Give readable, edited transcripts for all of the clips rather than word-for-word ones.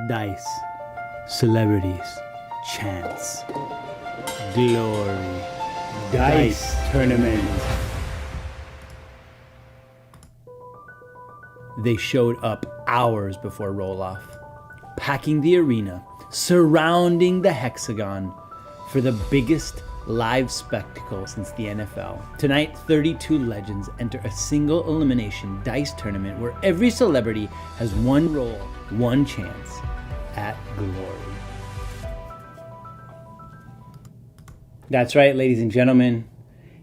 Dice, celebrities, chance, glory, dice tournament. They showed up hours before roll-off, packing the arena, surrounding the hexagon for the biggest live spectacle since the NFL. Tonight, 32 legends enter a single elimination dice tournament where every celebrity has one roll, one chance at glory. That's right, ladies and gentlemen.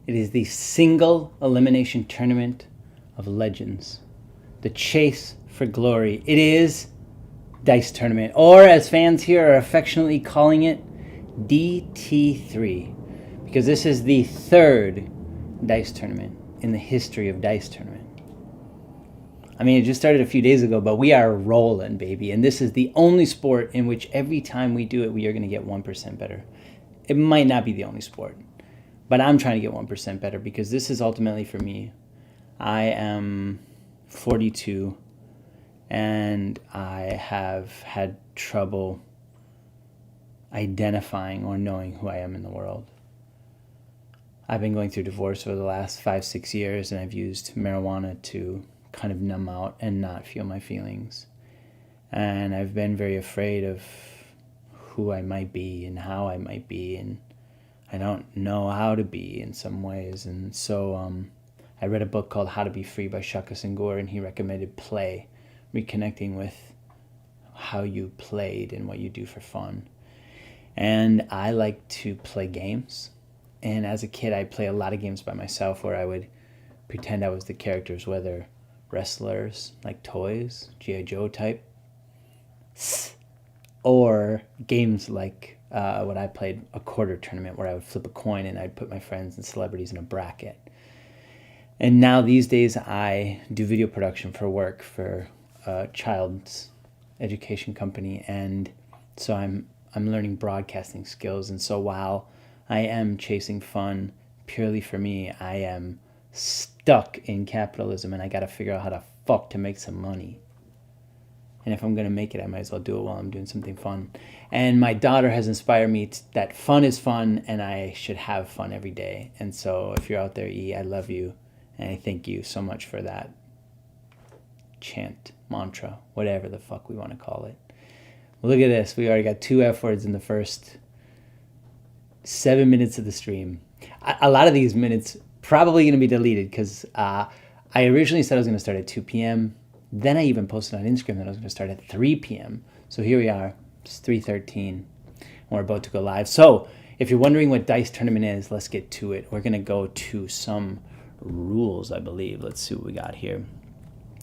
It is the single elimination tournament of legends. The chase for glory. It is Dice Tournament, or as fans here are affectionately calling it, DT3, because this is the third Dice Tournament in the history of Dice Tournament. I mean, it just started a few days ago, but we are rolling, baby. And this is the only sport in which every time we do it, we are going to get 1% better. It might not be the only sport, but I'm trying to get 1% better because this is ultimately for me. I am 42 and I have had trouble identifying or knowing who I am in the world. I've been going through divorce for the last 5-6 years, and I've used marijuana to kind of numb out and not feel my feelings. And I've been very afraid of who I might be and how I might be, and I don't know how to be in some ways. And so I read a book called How to Be Free by Shaka Senghor, and he recommended play, reconnecting with how you played and what you do for fun. And I like to play games. And as a kid, I'd play a lot of games by myself where I would pretend I was the characters, whether wrestlers, like toys, G.I. Joe type, or games like what I played, a quarter tournament where I would flip a coin and I'd put my friends and celebrities in a bracket. And now these days I do video production for work for a child's education company, and so I'm learning broadcasting skills. And so while I am chasing fun purely for me, I am stuck in capitalism, and I gotta figure out how to fuck to make some money. And if I'm gonna make it, I might as well do it while I'm doing something fun. And my daughter has inspired me that fun is fun, and I should have fun every day. And so if you're out there, E, I love you, and I thank you so much for that chant, mantra, whatever the fuck we want to call it. Well, look at this. We already got 2 F words in the first 7 minutes of the stream. A lot of these minutes probably going to be deleted because I originally said I was going to start at 2 p.m. Then I even posted on Instagram that I was going to start at 3 p.m. So here we are. It's 3:13 and we're about to go live. So if you're wondering what Dice Tournament is, let's get to it. We're going to go to some rules, I believe. Let's see what we got here.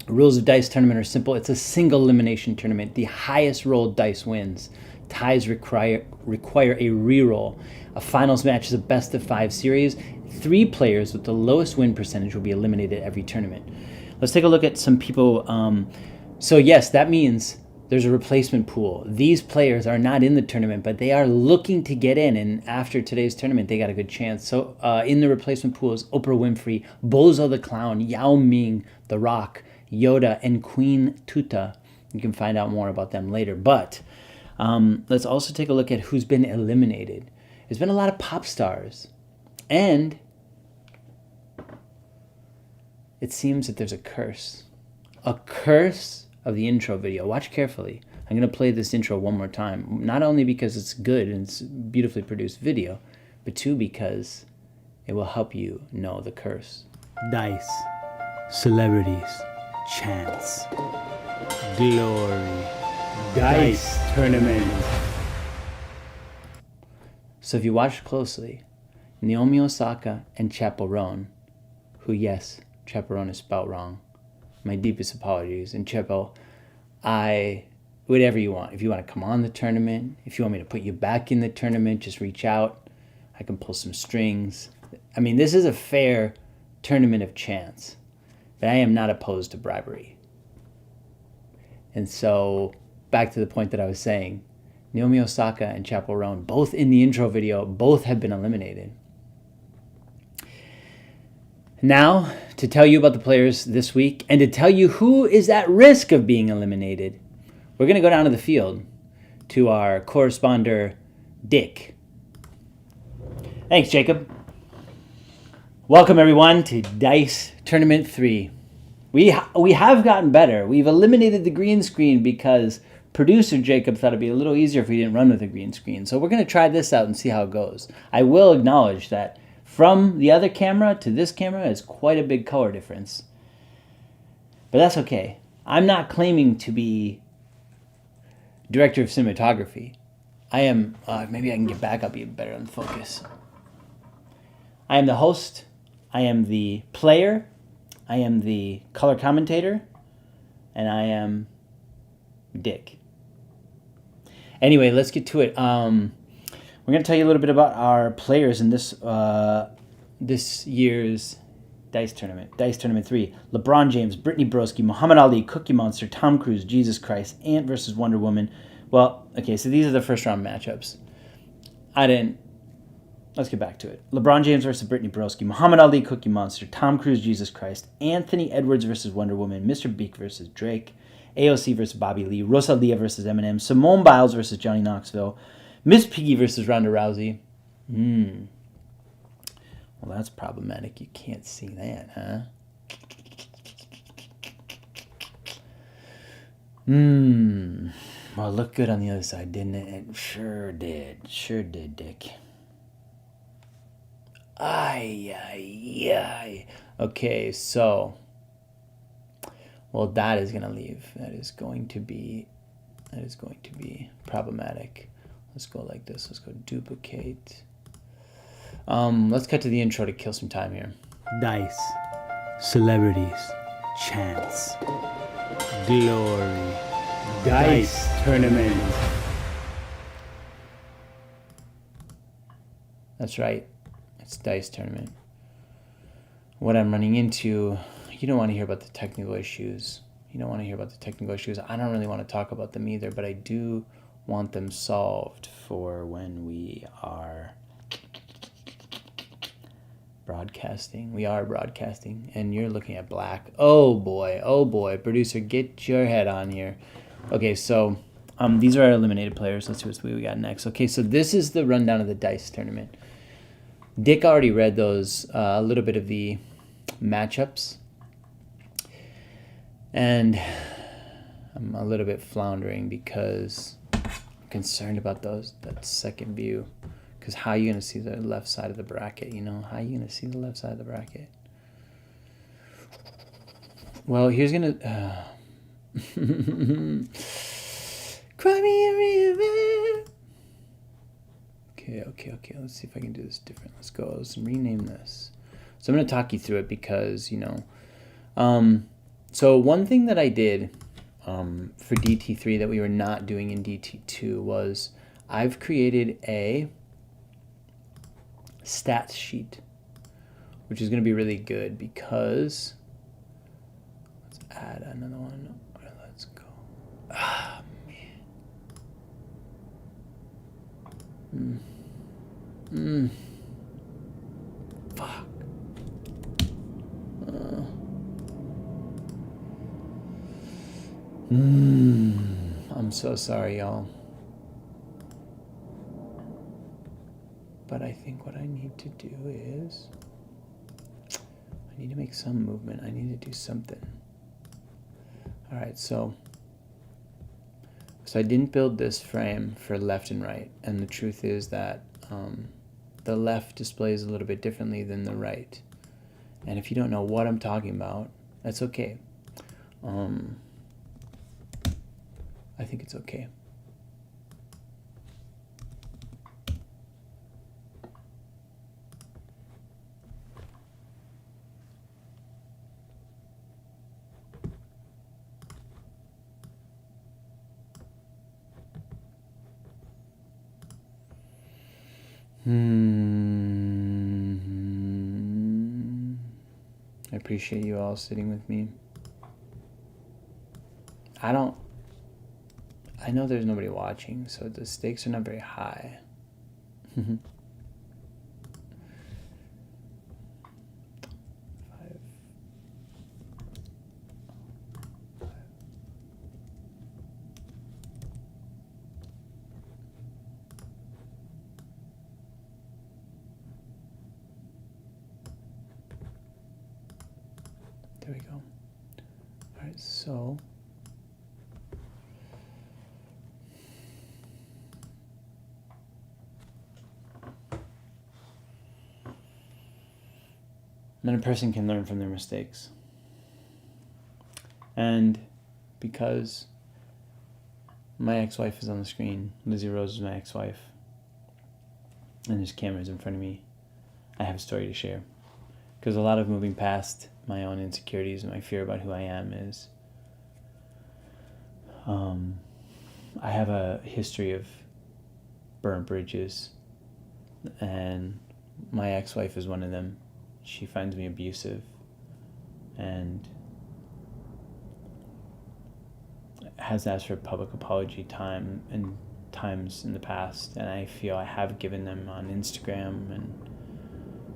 The rules of Dice Tournament are simple. It's a single elimination tournament. The highest rolled dice wins. Ties require a reroll. A finals match is a best of 5 series. 3 players with the lowest win percentage will be eliminated every tournament. Let's take a look at some people. So yes, that means there's a replacement pool. These players are not in the tournament, but they are looking to get in. And after today's tournament, they got a good chance. So in the replacement pool is Oprah Winfrey, Bozo the Clown, Yao Ming, The Rock, Yoda, and Queen Tuta. You can find out more about them later. But let's also take a look at who's been eliminated. There's been a lot of pop stars. And it seems that there's a curse. A curse of the intro video. Watch carefully. I'm going to play this intro one more time. Not only because it's good and it's beautifully produced video, but 2, because it will help you know the curse. Dice, celebrities, chance, glory, dice tournament. So if you watch closely, Naomi Osaka and Chappell Roan, who, yes, Chappell Roan is spelled wrong. My deepest apologies. And Chappell, whatever you want. If you want to come on the tournament, if you want me to put you back in the tournament, just reach out. I can pull some strings. I mean, this is a fair tournament of chance, but I am not opposed to bribery. And so, back to the point that I was saying, Naomi Osaka and Chappell Roan, both in the intro video, both have been eliminated. Now, to tell you about the players this week and to tell you who is at risk of being eliminated, we're going to go down to the field to our corresponder, Dick. Thanks, Jacob. Welcome, everyone, to Dice Tournament 3. We have gotten better. We've eliminated the green screen because producer Jacob thought it'd be a little easier if we didn't run with a green screen. So we're going to try this out and see how it goes. I will acknowledge that from the other camera to this camera is quite a big color difference. But that's okay. I'm not claiming to be director of cinematography. I am, maybe I can get back up even better on focus. I am the host. I am the player. I am the color commentator. And I am Dick. Anyway, let's get to it. We're going to tell you a little bit about our players in this year's Dice Tournament. Dice Tournament 3. LeBron James, Brittany Broski, Muhammad Ali, Cookie Monster, Tom Cruise, Jesus Christ, Ant versus Wonder Woman. Well, okay, so these are the first round matchups. Let's get back to it. LeBron James versus Brittany Broski, Muhammad Ali, Cookie Monster, Tom Cruise, Jesus Christ, Anthony Edwards versus Wonder Woman, Mr. Beak versus Drake, AOC versus Bobby Lee, Rosalia versus Eminem, Simone Biles versus Johnny Knoxville, Miss Piggy versus Ronda Rousey. Well, that's problematic. You can't see that, huh? Well, it looked good on the other side, didn't it? It sure did. Sure did, Dick. Ay. Okay, so... Well, that is going to leave. That is going to be problematic. Let's go like this. Let's go duplicate... let's cut to the intro to kill some time here. Dice, celebrities, chance, glory, Dice Tournament. That's right. It's Dice Tournament. What I'm running into, you don't want to hear about the technical issues. I don't really want to talk about them either, but I do want them solved for when we are... broadcasting. We are broadcasting, and you're looking at black. Oh boy. Producer, get your head on here. Okay, so these are our eliminated players. Let's see what we got next. Okay, so this is the rundown of the Dice Tournament. Dick already read those, a little bit of the matchups. And I'm a little bit floundering because I'm concerned about that second view. Because how are you going to see the left side of the bracket, How are you going to see the left side of the bracket? Well, here's going to... Cry me a river. Okay. Let's see if I can do this different. Let's go. Let's rename this. So I'm going to talk you through it because, so one thing that I did for DT3 that we were not doing in DT2 was I've created a stats sheet, which is going to be really good because let's add another one. Let's go. Man. Fuck. I'm so sorry, y'all. But I think what I need to do is I need to make some movement. I need to do something. All right, so I didn't build this frame for left and right. And the truth is that the left displays a little bit differently than the right. And if you don't know what I'm talking about, that's okay. I think it's okay. I appreciate you all sitting with me. I know there's nobody watching, so the stakes are not very high. There we go. All right, so then a person can learn from their mistakes. And because my ex-wife is on the screen, Lizzie Rose is my ex-wife, and there's cameras in front of me, I have a story to share. Because a lot of moving past my own insecurities and my fear about who I am is, I have a history of burnt bridges, and my ex-wife is one of them. She finds me abusive and has asked for a public apology times in the past, and I feel I have given them on Instagram, and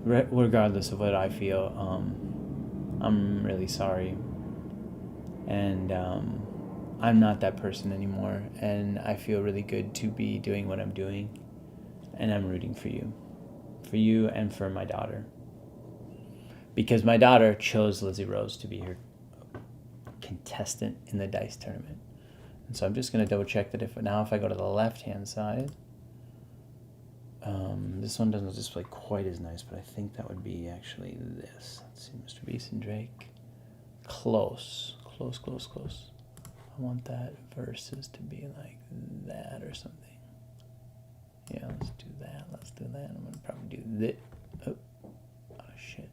regardless of what I feel, I'm really sorry, and I'm not that person anymore, and I feel really good to be doing what I'm doing, and I'm rooting for you and for my daughter, because my daughter chose Lizzie Rose to be her contestant in the dice tournament. And so I'm just going to double check that if I go to the left hand side, this one doesn't display quite as nice, but I think that would be actually this. Let's see, Mr. Beast and Drake. Close. I want that versus to be like that or something. Yeah, let's do that. I'm going to probably do this. Oh, shit.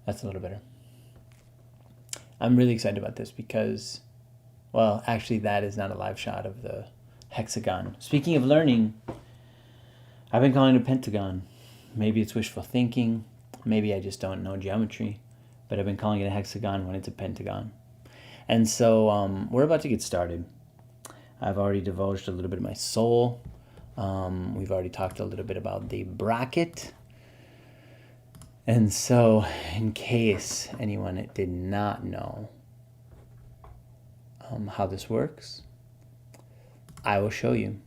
That's a little better. I'm really excited about this because, well, actually that is not a live shot of the hexagon. Speaking of learning, I've been calling it a pentagon. Maybe it's wishful thinking. Maybe I just don't know geometry. But I've been calling it a hexagon when it's a pentagon. And so we're about to get started. I've already divulged a little bit of my soul. We've already talked a little bit about the bracket. And so, in case anyone did not know how this works, I will show you.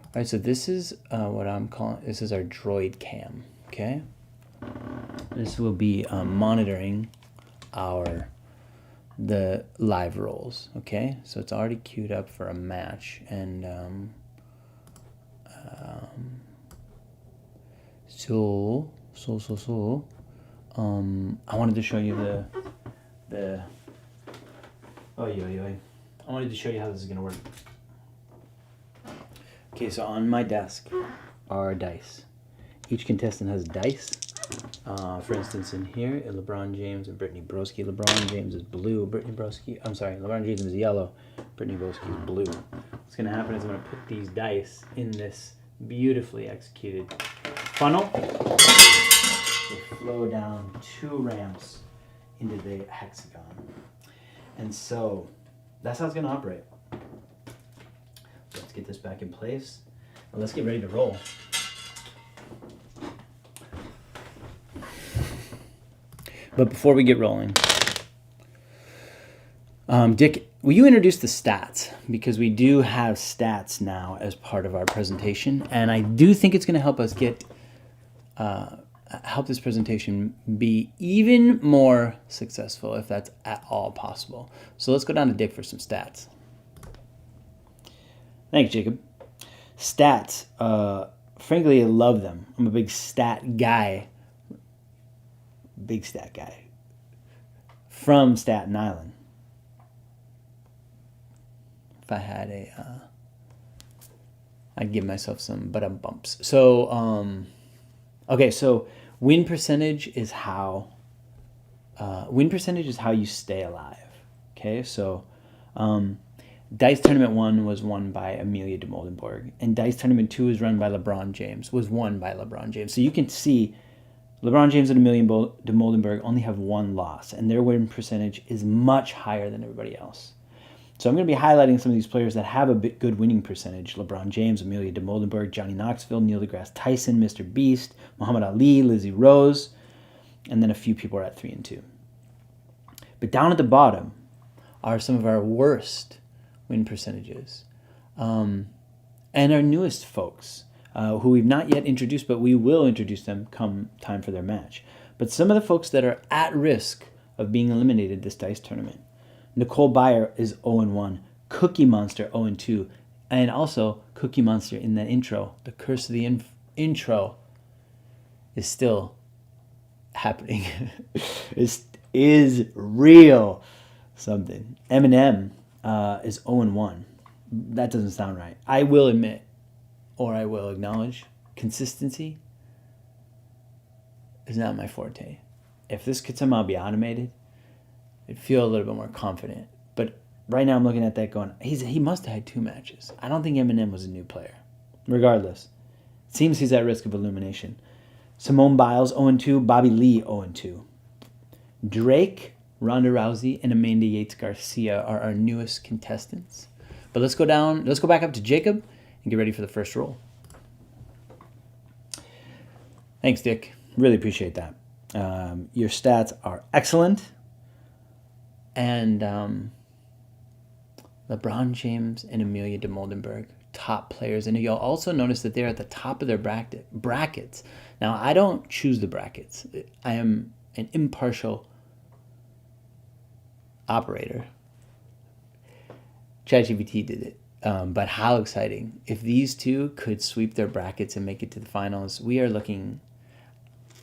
All right, so this is what I'm calling, this is our droid cam, okay? This will be monitoring the live rolls, okay? So it's already queued up for a match, and I wanted to show you I wanted to show you how this is gonna work. Okay, so on my desk are dice. Each contestant has dice. For instance, in here, LeBron James and Brittany Broski. LeBron James is blue. LeBron James is yellow. Brittany Broski is blue. What's gonna happen is I'm gonna put these dice in this beautifully executed funnel. They flow down 2 ramps into the hexagon. And so that's how it's going to operate. Let's get this back in place. And let's get ready to roll. But before we get rolling, Dick, will you introduce the stats? Because we do have stats now as part of our presentation. And I do think it's going to help us help this presentation be even more successful, if that's at all possible. So let's go down to Dick for some stats. Thanks, Jacob. Stats, frankly, I love them. I'm a big stat guy from Staten Island. If I had I'd give myself some bumps. So, okay, so win percentage is how you stay alive. Okay, so Dice Tournament 1 was won by Amelia de Moldenborg, and Dice Tournament 2 was won by LeBron James. So you can see LeBron James and Amelia de Moldenborg only have 1 loss, and their win percentage is much higher than everybody else. So I'm going to be highlighting some of these players that have a good winning percentage. LeBron James, Amelia de Moldenborg, Johnny Knoxville, Neil deGrasse Tyson, Mr. Beast, Muhammad Ali, Lizzie Rose, and then a few people are at 3-2. But down at the bottom are some of our worst win percentages. And our newest folks. who we've not yet introduced, but we will introduce them come time for their match. But some of the folks that are at risk of being eliminated this dice tournament. Nicole Byer is 0-1. Cookie Monster 0-2. And also, Cookie Monster in that intro, the curse of the intro, is still happening. is real something. Eminem is 0-1. That doesn't sound right. I will admit, or I will acknowledge, consistency is not my forte. If this could somehow be automated, I'd feel a little bit more confident. But right now I'm looking at that going, he must have had 2 matches. I don't think Eminem was a new player. Regardless, it seems he's at risk of elimination. Simone Biles 0-2, Bobby Lee 0-2. Drake, Ronda Rousey, and Amanda Yates Garcia are our newest contestants. But let's go back up to Jacob and get ready for the first roll. Thanks, Dick. Really appreciate that. Your stats are excellent. And LeBron James and Amelia de Moldenberg, top players. And you'll also notice that they're at the top of their brackets. Now, I don't choose the brackets. I am an impartial operator. ChatGPT did it. But how exciting. If these two could sweep their brackets and make it to the finals, we are looking...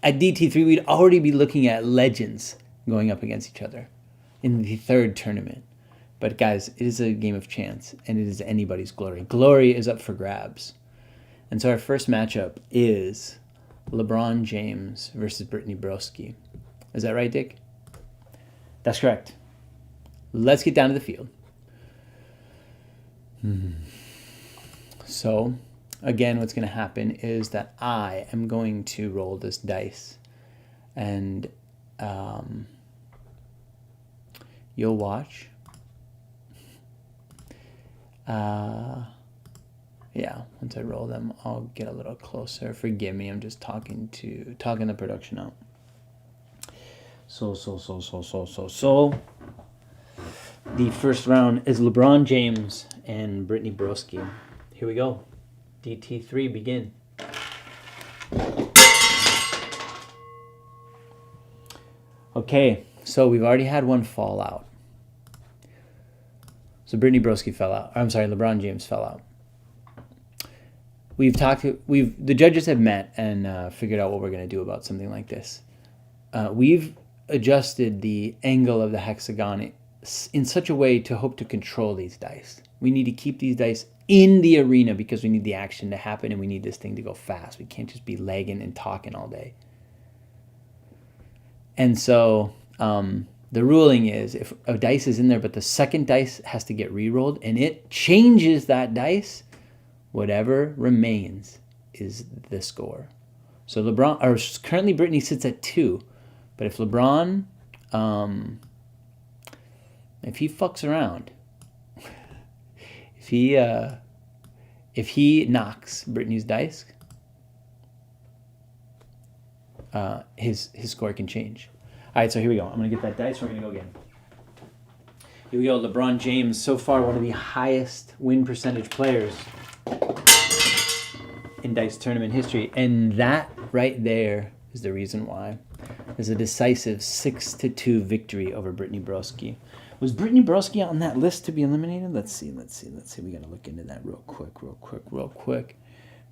At DT3, we'd already be looking at legends going up against each other in the third tournament. But guys, it is a game of chance, and it is anybody's glory. Glory is up for grabs. And so our first matchup is LeBron James versus Brittany Broski. Is that right, Dick? That's correct. Let's get down to the field. So, again, what's going to happen is that I am going to roll this dice, and you'll watch. Yeah, once I roll them, I'll get a little closer. Forgive me, I'm just talking the production out. So. The first round is LeBron James and Brittany Broski. Here we go. DT3, begin. Okay, so we've already had one fall out. So Brittany Broski fell out. I'm sorry, LeBron James fell out. The judges have met and figured out what we're going to do about something like this. We've adjusted the angle of the hexagon in such a way to hope to control these dice. We need to keep these dice in the arena because we need the action to happen and we need this thing to go fast. We can't just be lagging and talking all day. And so the ruling is if a dice is in there but the second dice has to get re-rolled and it changes that dice, whatever remains is the score. So currently Brittany sits at 2, but if LeBron, if he fucks around, if he knocks Brittany's dice, his score can change. All right, so here we go. I'm gonna get that dice. We're gonna go again. Here we go. LeBron James, so far one of the highest win percentage players in dice tournament history, and that right there is the reason why. There's a decisive 6-2 victory over Brittany Broski. Was Brittany Broski on that list to be eliminated? Let's see. We gotta look into that real quick.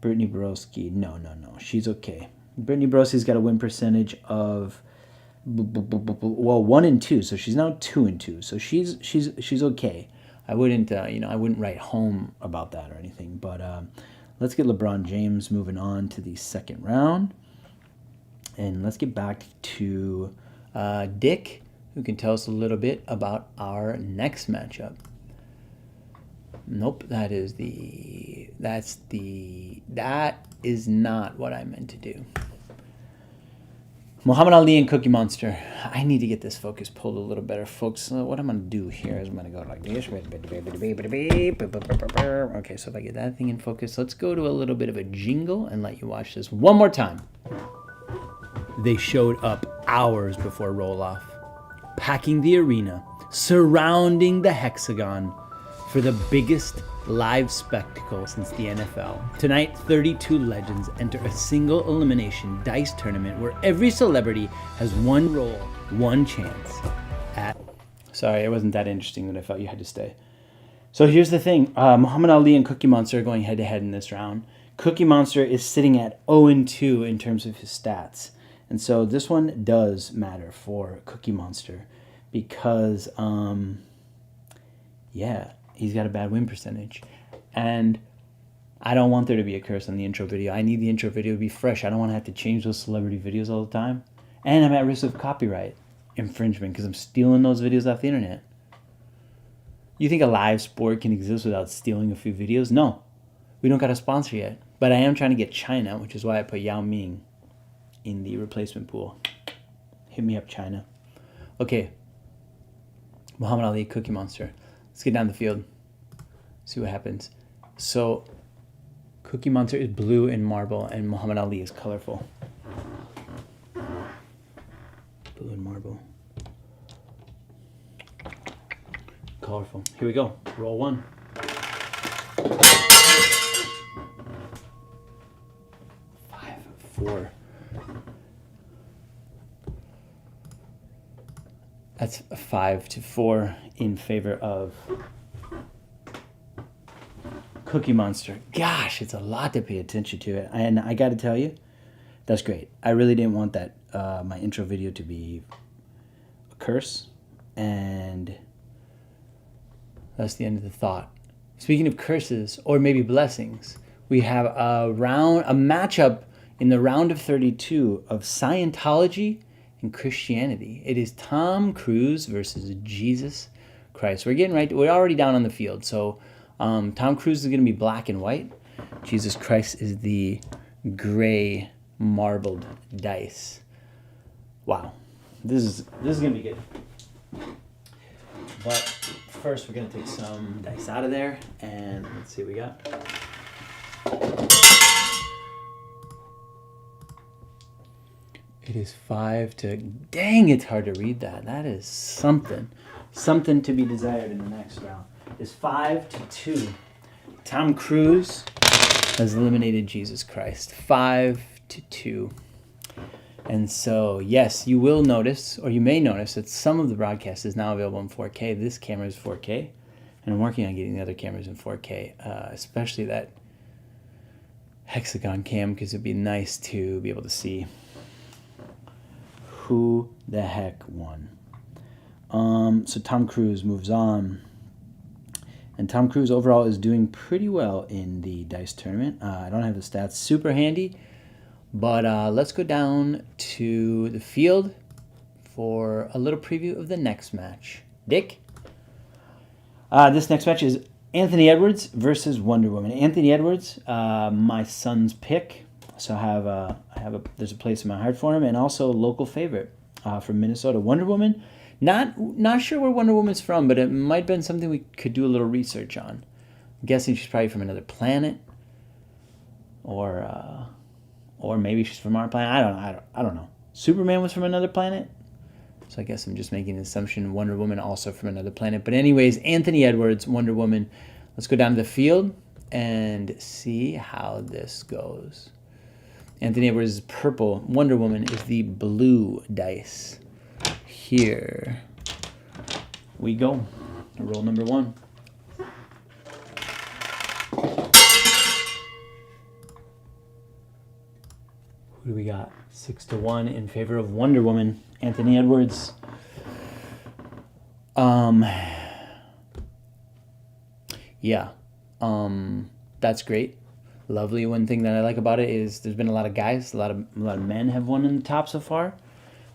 Brittany Broski, no. She's okay. Brittany Broski's got a win percentage of 1-2, so she's now 2-2. So she's okay. I wouldn't write home about that or anything. But let's get LeBron James moving on to the second round, and let's get back to Dick, who can tell us a little bit about our next matchup. Nope, that is not what I meant to do. Muhammad Ali and Cookie Monster. I need to get this focus pulled a little better, folks. So what I'm going to do here is I'm going to go like this. Okay, so if I get that thing in focus, let's go to a little bit of a jingle and let you watch this one more time. They showed up hours before roll-off, packing the arena, surrounding the hexagon. for the biggest live spectacle since the NFL. Tonight, 32 legends enter a single elimination dice tournament where every celebrity has one roll, one chance at... Sorry, it wasn't that interesting that I felt you had to stay. So here's the thing. Muhammad Ali and Cookie Monster are going head-to-head in this round. Cookie Monster is sitting at 0-2 in terms of his stats. And so this one does matter for Cookie Monster because, yeah, he's got a bad win percentage. And I don't want there to be a curse on the intro video. I need the intro video to be fresh. I don't want to have to change those celebrity videos all the time. And I'm at risk of copyright infringement because I'm stealing those videos off the internet. You think a live sport can exist without stealing a few videos? No. We don't got a sponsor yet. But I am trying to get China, which is why I put Yao Ming in the replacement pool. Hit me up, China. Okay. Muhammad Ali, Cookie Monster. Let's get down the field. See what happens. So, Cookie Monster is blue and marble, and Muhammad Ali is colorful. Blue and marble. Colorful. Here we go. Roll one. 5-4. That's 5-4 in favor of Cookie Monster. Gosh, it's a lot to pay attention to it. And I got to tell you, that's great. I really didn't want that my intro video to be a curse. And that's the end of the thought. Speaking of curses, or maybe blessings, we have a matchup in the round of 32 of Scientology and Christianity. It is Tom Cruise versus Jesus Christ. We're already down on the field. So Tom Cruise is going to be black and white. Jesus Christ is the gray marbled dice. Wow. This is going to be good. But first, we're going to take some dice out of there, and let's see what we got. It is 5 to... Dang, it's hard to read that. That is something. Something to be desired in the next round. It's 5-2. Tom Cruise has eliminated Jesus Christ. 5-2. And so, yes, you will notice, or you may notice, that some of the broadcast is now available in 4K. This camera is 4K, and I'm working on getting the other cameras in 4K, especially that hexagon cam, because it'd be nice to be able to see who the heck won. So Tom Cruise moves on. And Tom Cruise overall is doing pretty well in the dice tournament. I don't have the stats super handy. But let's go down to the field for a little preview of the next match. Dick? This next match is Anthony Edwards versus Wonder Woman. Anthony Edwards, my son's pick. So there's a place in my heart for him, and also a local favorite from Minnesota. Wonder Woman, not sure where Wonder Woman's from, but it might have been something we could do a little research on. I'm guessing she's probably from another planet, or maybe she's from our planet. I don't know. Superman was from another planet, so I guess I'm just making an assumption. Wonder Woman also from another planet. But anyways, Anthony Edwards, Wonder Woman. Let's go down to the field and see how this goes. Anthony Edwards is purple. Wonder Woman is the blue dice. Here we go. Roll number one. Who do we got? 6-1 in favor of Wonder Woman. Anthony Edwards. Yeah. That's great. Lovely. One thing that I like about it is there's been a lot of guys, a lot of men have won in the top so far.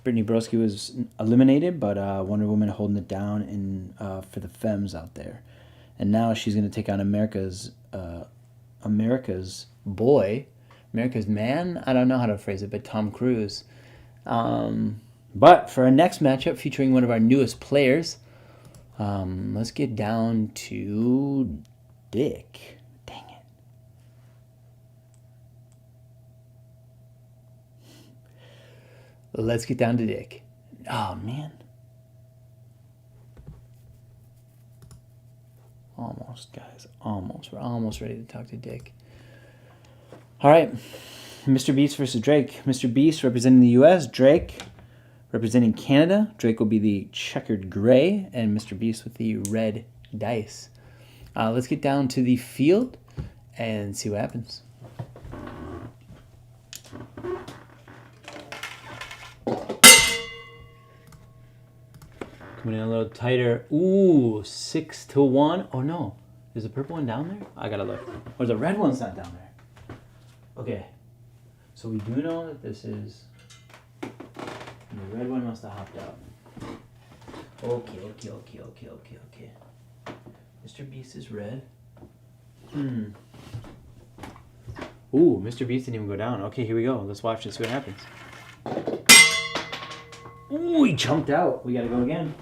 Brittany Broski was eliminated, but Wonder Woman holding it down for the femmes out there. And now she's going to take on America's boy, America's man. I don't know how to phrase it, but Tom Cruise. But for our next matchup featuring one of our newest players, let's get down to Dick. Dang it. Let's get down to Dick. Oh, man. Almost, guys. Almost. We're almost ready to talk to Dick. All right. Mr. Beast versus Drake. Mr. Beast representing the U.S. Drake representing Canada. Drake will be the checkered gray, and Mr. Beast with the red dice. Let's get down to the field and see what happens. Coming in a little tighter. Ooh, 6-1. Oh no, is the purple one down there? I gotta look. Or the red one's not down there. Okay, so we do know that this is. The red one must have hopped out. Okay. Mr. Beast is red. Ooh, Mr. Beast didn't even go down. Okay, here we go. Let's watch and see what happens. Ooh, he chunked out. We gotta go again.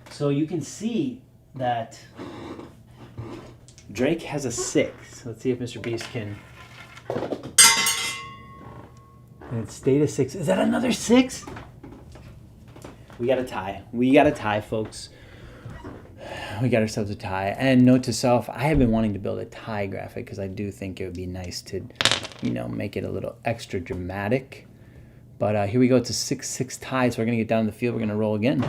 So you can see that Drake has a 6. Let's see if Mr. Beast can. And it stayed a 6. Is that another 6? We got a tie. We got a tie, folks. We got ourselves a tie. And note to self, I have been wanting to build a tie graphic because I do think it would be nice to, make it a little extra dramatic. But here we go. It's a 6-6 tie, so we're going to get down the field. We're going to roll again.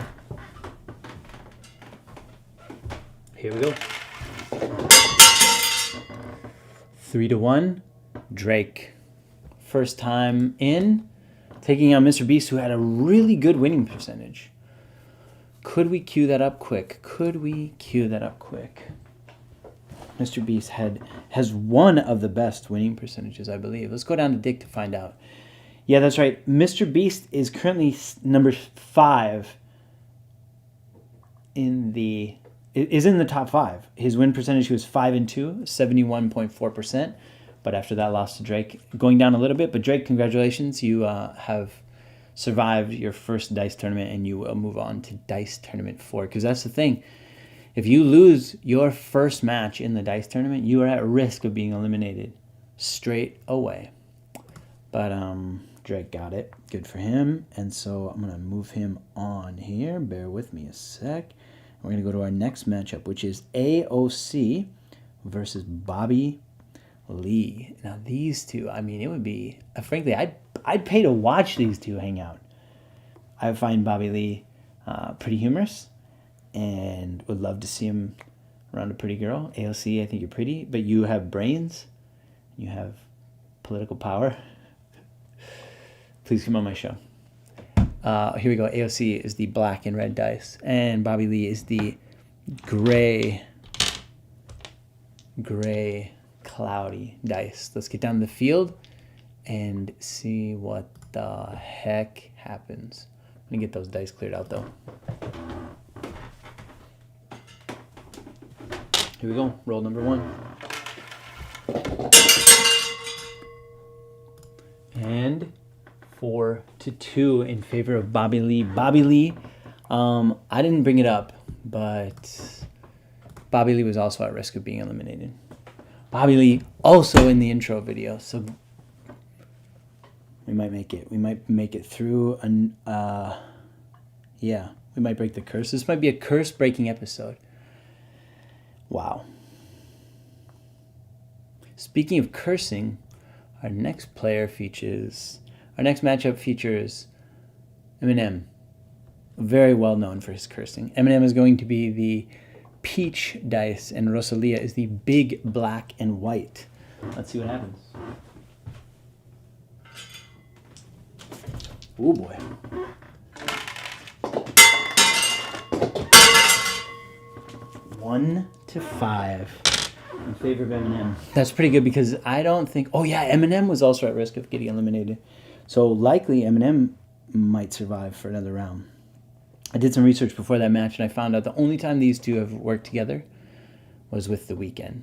Here we go. 3-1. Drake. First time in. Taking on Mr. Beast, who had a really good winning percentage. Could we cue that up quick? Mr. Beast has one of the best winning percentages, I believe. Let's go down to Dick to find out. Yeah, that's right. Mr. Beast is currently number 5 in the top 5. His win percentage, he was 5-2, 71.4%. But after that loss to Drake, going down a little bit. But Drake, congratulations. You have survived your first Dice tournament, and you will move on to Dice Tournament 4. Because that's the thing. If you lose your first match in the Dice tournament, you are at risk of being eliminated straight away. But Drake got it. Good for him. And so I'm going to move him on here. Bear with me a sec. We're going to go to our next matchup, which is AOC versus Bobby Lee. Now these two, it would be, frankly, I'd pay to watch these two hang out. I find Bobby Lee pretty humorous and would love to see him around a pretty girl. AOC, I think you're pretty, but you have brains. You have political power. Please come on my show. Here we go. AOC is the black and red dice, and Bobby Lee is the gray cloudy dice. Let's get down to the field and see what the heck happens. I'm gonna get those dice cleared out though. Here we go. Roll number 1. And 4-2 in favor of Bobby Lee. Bobby Lee, I didn't bring it up, but Bobby Lee was also at risk of being eliminated. Bobby Lee also in the intro video, so we might make it. We might make it through. Yeah, we might break the curse. This might be a curse-breaking episode. Wow. Speaking of cursing, our next matchup features Eminem, very well known for his cursing. Eminem is going to be the peach dice, and Rosalia is the big black and white. Let's see what happens. Oh boy. One to 5 in favor of Eminem. That's pretty good because I don't think... Oh yeah, Eminem was also at risk of getting eliminated. So likely Eminem might survive for another round. I did some research before that match, and I found out the only time these two have worked together was with The Weeknd.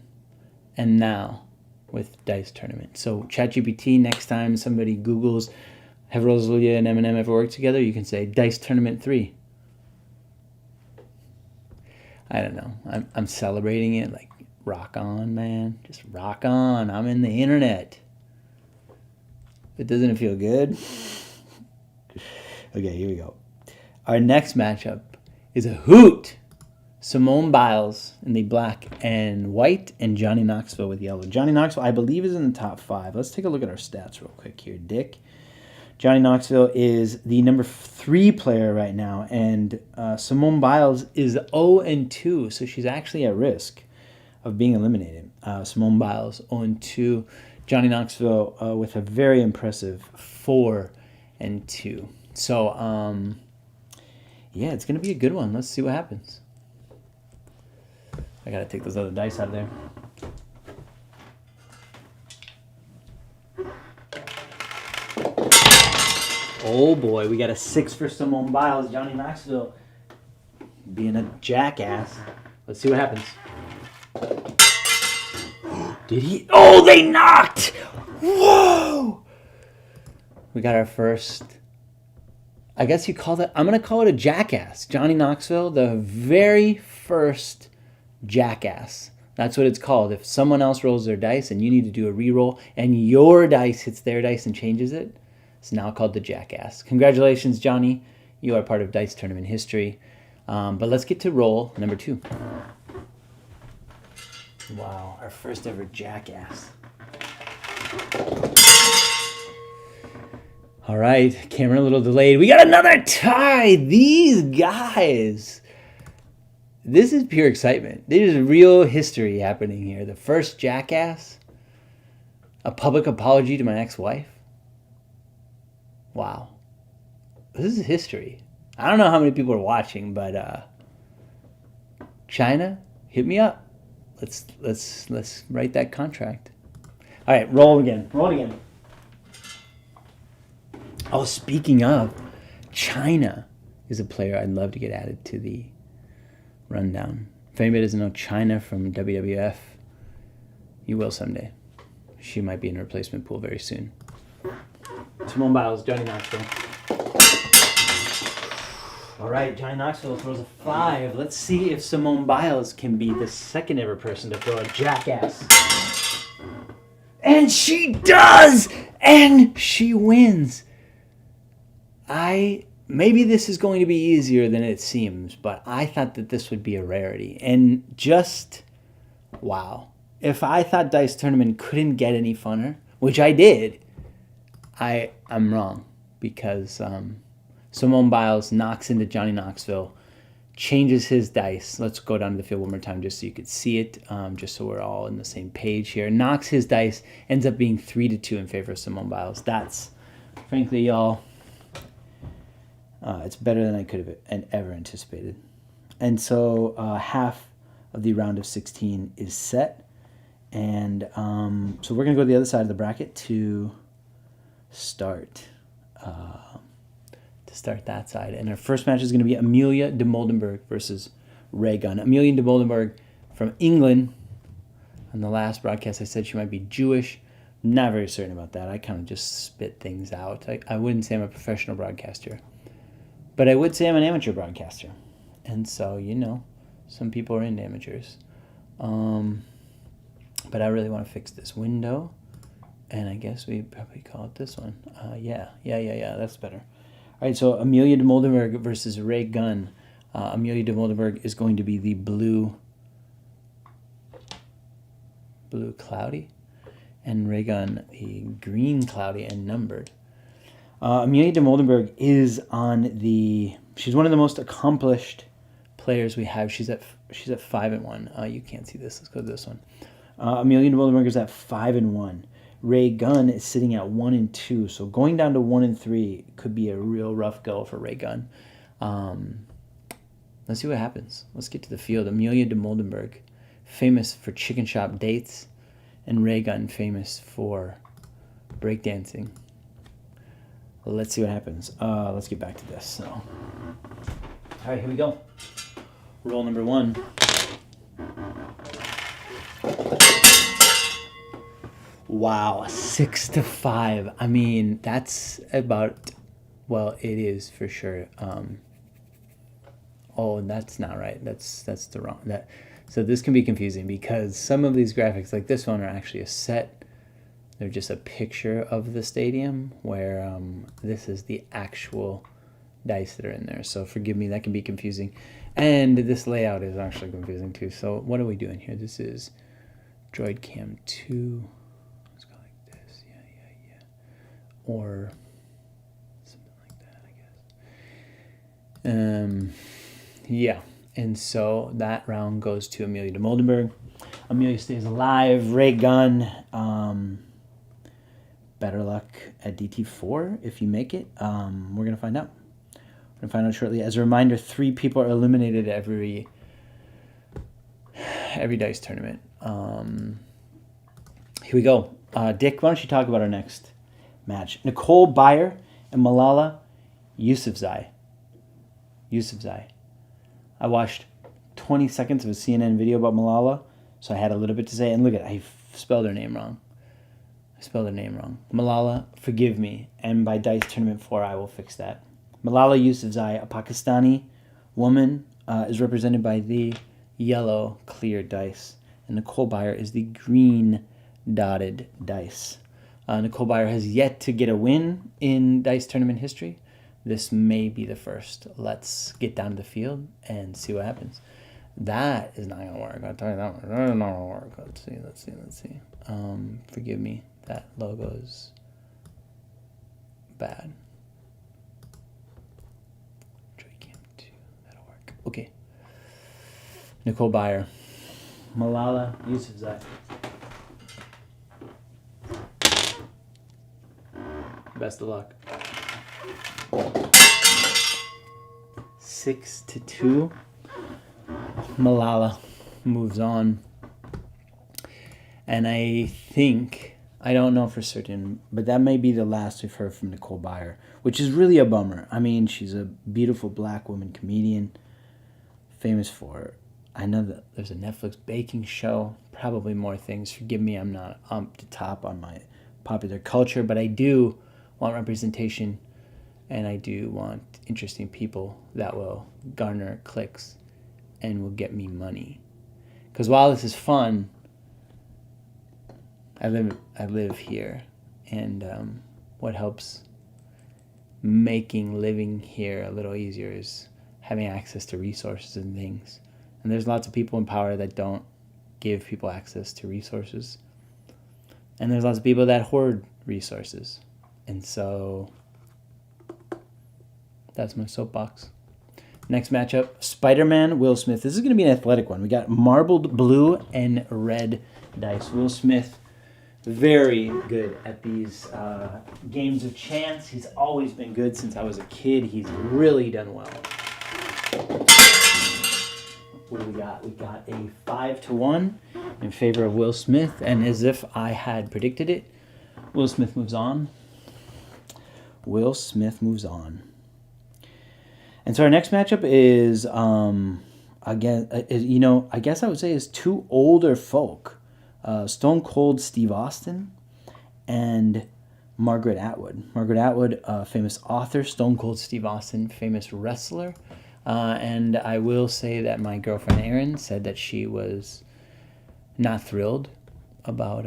And now with Dice Tournament. So ChatGPT, next time somebody Googles, have Rosalia and Eminem ever worked together? You can say Dice Tournament 3. I don't know. I'm celebrating it. Like, rock on, man. Just rock on. I'm in the internet. But doesn't it feel good? Okay, here we go. Our next matchup is a hoot. Simone Biles in the black and white, and Johnny Knoxville with yellow. Johnny Knoxville, I believe, is in the top 5. Let's take a look at our stats real quick here, Dick. Johnny Knoxville is the number 3 player right now, and Simone Biles is 0-2, so she's actually at risk of being eliminated. Simone Biles 0-2. Johnny Knoxville with a very impressive 4-2. So, yeah, it's going to be a good one. Let's see what happens. I got to take those other dice out of there. Oh boy, we got a 6 for Simone Biles. Johnny Knoxville being a jackass. Let's see what happens. Did he? Oh, they knocked! Whoa! We got our first. I guess you call that. I'm going to call it a jackass. Johnny Knoxville, the very first jackass. That's what it's called. If someone else rolls their dice and you need to do a re-roll and your dice hits their dice and changes it, it's now called the jackass. Congratulations, Johnny. You are part of Dice Tournament history. But let's get to roll number 2. Wow, our first ever jackass. All right, camera a little delayed. We got another tie. These guys. This is pure excitement. There's real history happening here. The first jackass. A public apology to my ex-wife. Wow. This is history. I don't know how many people are watching, but China, hit me up. Let's write that contract. All right, roll again. Roll it again. Oh, speaking of, China is a player I'd love to get added to the rundown. If anybody doesn't know China from WWF, you will someday. She might be in a replacement pool very soon. Simone Biles, Johnny Knoxville. All right, Johnny Knoxville throws a 5. Let's see if Simone Biles can be the second ever person to throw a jackass. And she does! And she wins. Maybe this is going to be easier than it seems, but I thought that this would be a rarity. And just, wow. If I thought Dice Tournament couldn't get any funner, which I did, I'm wrong. Because Simone Biles knocks into Johnny Knoxville, changes his dice. Let's go down to the field one more time just so you could see it, just so we're all on the same page here. Knocks his dice, ends up being 3-2 in favor of Simone Biles. That's, frankly, y'all, it's better than I could have ever anticipated. And so half of the round of 16 is set. And so we're going to go to the other side of the bracket to start that side. And our first match is going to be Amelia de Moldenberg versus Ray Gunn. Amelia de Moldenberg from England. On the last broadcast, I said she might be Jewish. Not very certain about that. I kind of just spit things out. I wouldn't say I'm a professional broadcaster. But I would say I'm an amateur broadcaster. And so, you know, some people are into amateurs. But I really want to fix this window. And I guess we probably call it this one. Yeah, that's better. All right, so Amelia de Moldenberg versus Ray Gunn. Amelia de Moldenberg is going to be the blue cloudy. And Ray Gunn, the green cloudy and numbered. Amelia de Moldenberg is she's one of the most accomplished players we have. She's at 5-1. You can't see this. Let's go to this one. Amelia de Moldenberg is at 5-1. Ray Gunn is sitting at 1-2. So going down to 1-3 could be a real rough go for Ray Gunn. Let's see what happens. Let's get to the field. Amelia de Moldenberg, famous for chicken shop dates, and Ray Gunn, famous for breakdancing. Well, let's see what happens. Let's get back to this. So, all right, here we go. Roll number 1. Wow, 6-5. I mean, that's about, well, it is for sure. Oh, that's not right. That's the wrong. So this can be confusing because some of these graphics, like this one, are actually a set. They're just a picture of the stadium, where this is the actual dice that are in there. So forgive me, that can be confusing. And this layout is actually confusing too. So what are we doing here? This is Droid Cam 2. Let's go like this. Yeah. Or something like that, I guess. Yeah. And so that round goes to Amelia de Moldenberg. Amelia stays alive. Ray Gunn. Better luck at DT4 if you make it. We're going to find out. We're going to find out shortly. As a reminder, 3 people are eliminated every dice tournament. Here we go. Dick, why don't you talk about our next match? Nicole Byer and Malala Yousafzai. I watched 20 seconds of a CNN video about Malala, so I had a little bit to say. And look at it, I spelled her name wrong. Malala, forgive me. And by Dice Tournament 4, I will fix that. Malala Yousafzai, a Pakistani woman, is represented by the yellow clear dice. And Nicole Byer is the green dotted dice. Nicole Byer has yet to get a win in Dice Tournament history. This may be the first. Let's get down to the field and see what happens. That is not going to work. I'll tell you that one. That's not going to work. Let's see. Forgive me. That logo's bad. Cam 2. That'll work. Okay. Nicole Byer. Malala Yousafzai. Best of luck. 6-2. Malala moves on. And I don't know for certain, but that may be the last we've heard from Nicole Byer, which is really a bummer. I mean, she's a beautiful black woman comedian, famous for, I know that there's a Netflix baking show, probably more things. Forgive me, I'm not up to top on my popular culture, but I do want representation, and I do want interesting people that will garner clicks and will get me money. Because while this is fun, I live here, and what helps making living here a little easier is having access to resources and things. And there's lots of people in power that don't give people access to resources. And there's lots of people that hoard resources. And so that's my soapbox. Next matchup, Spider-Man, Will Smith. This is going to be an athletic one. We got marbled blue and red dice. Will Smith, very good at these games of chance. He's always been good since I was a kid. He's really done well. What do we got? We got a 5-1 in favor of Will Smith. And as if I had predicted it, Will Smith moves on. And so our next matchup is, again, I guess I would say is 2 older folk. Stone Cold Steve Austin and Margaret Atwood. Margaret Atwood, famous author. Stone Cold Steve Austin, famous wrestler. And I will say that my girlfriend Erin said that she was not thrilled about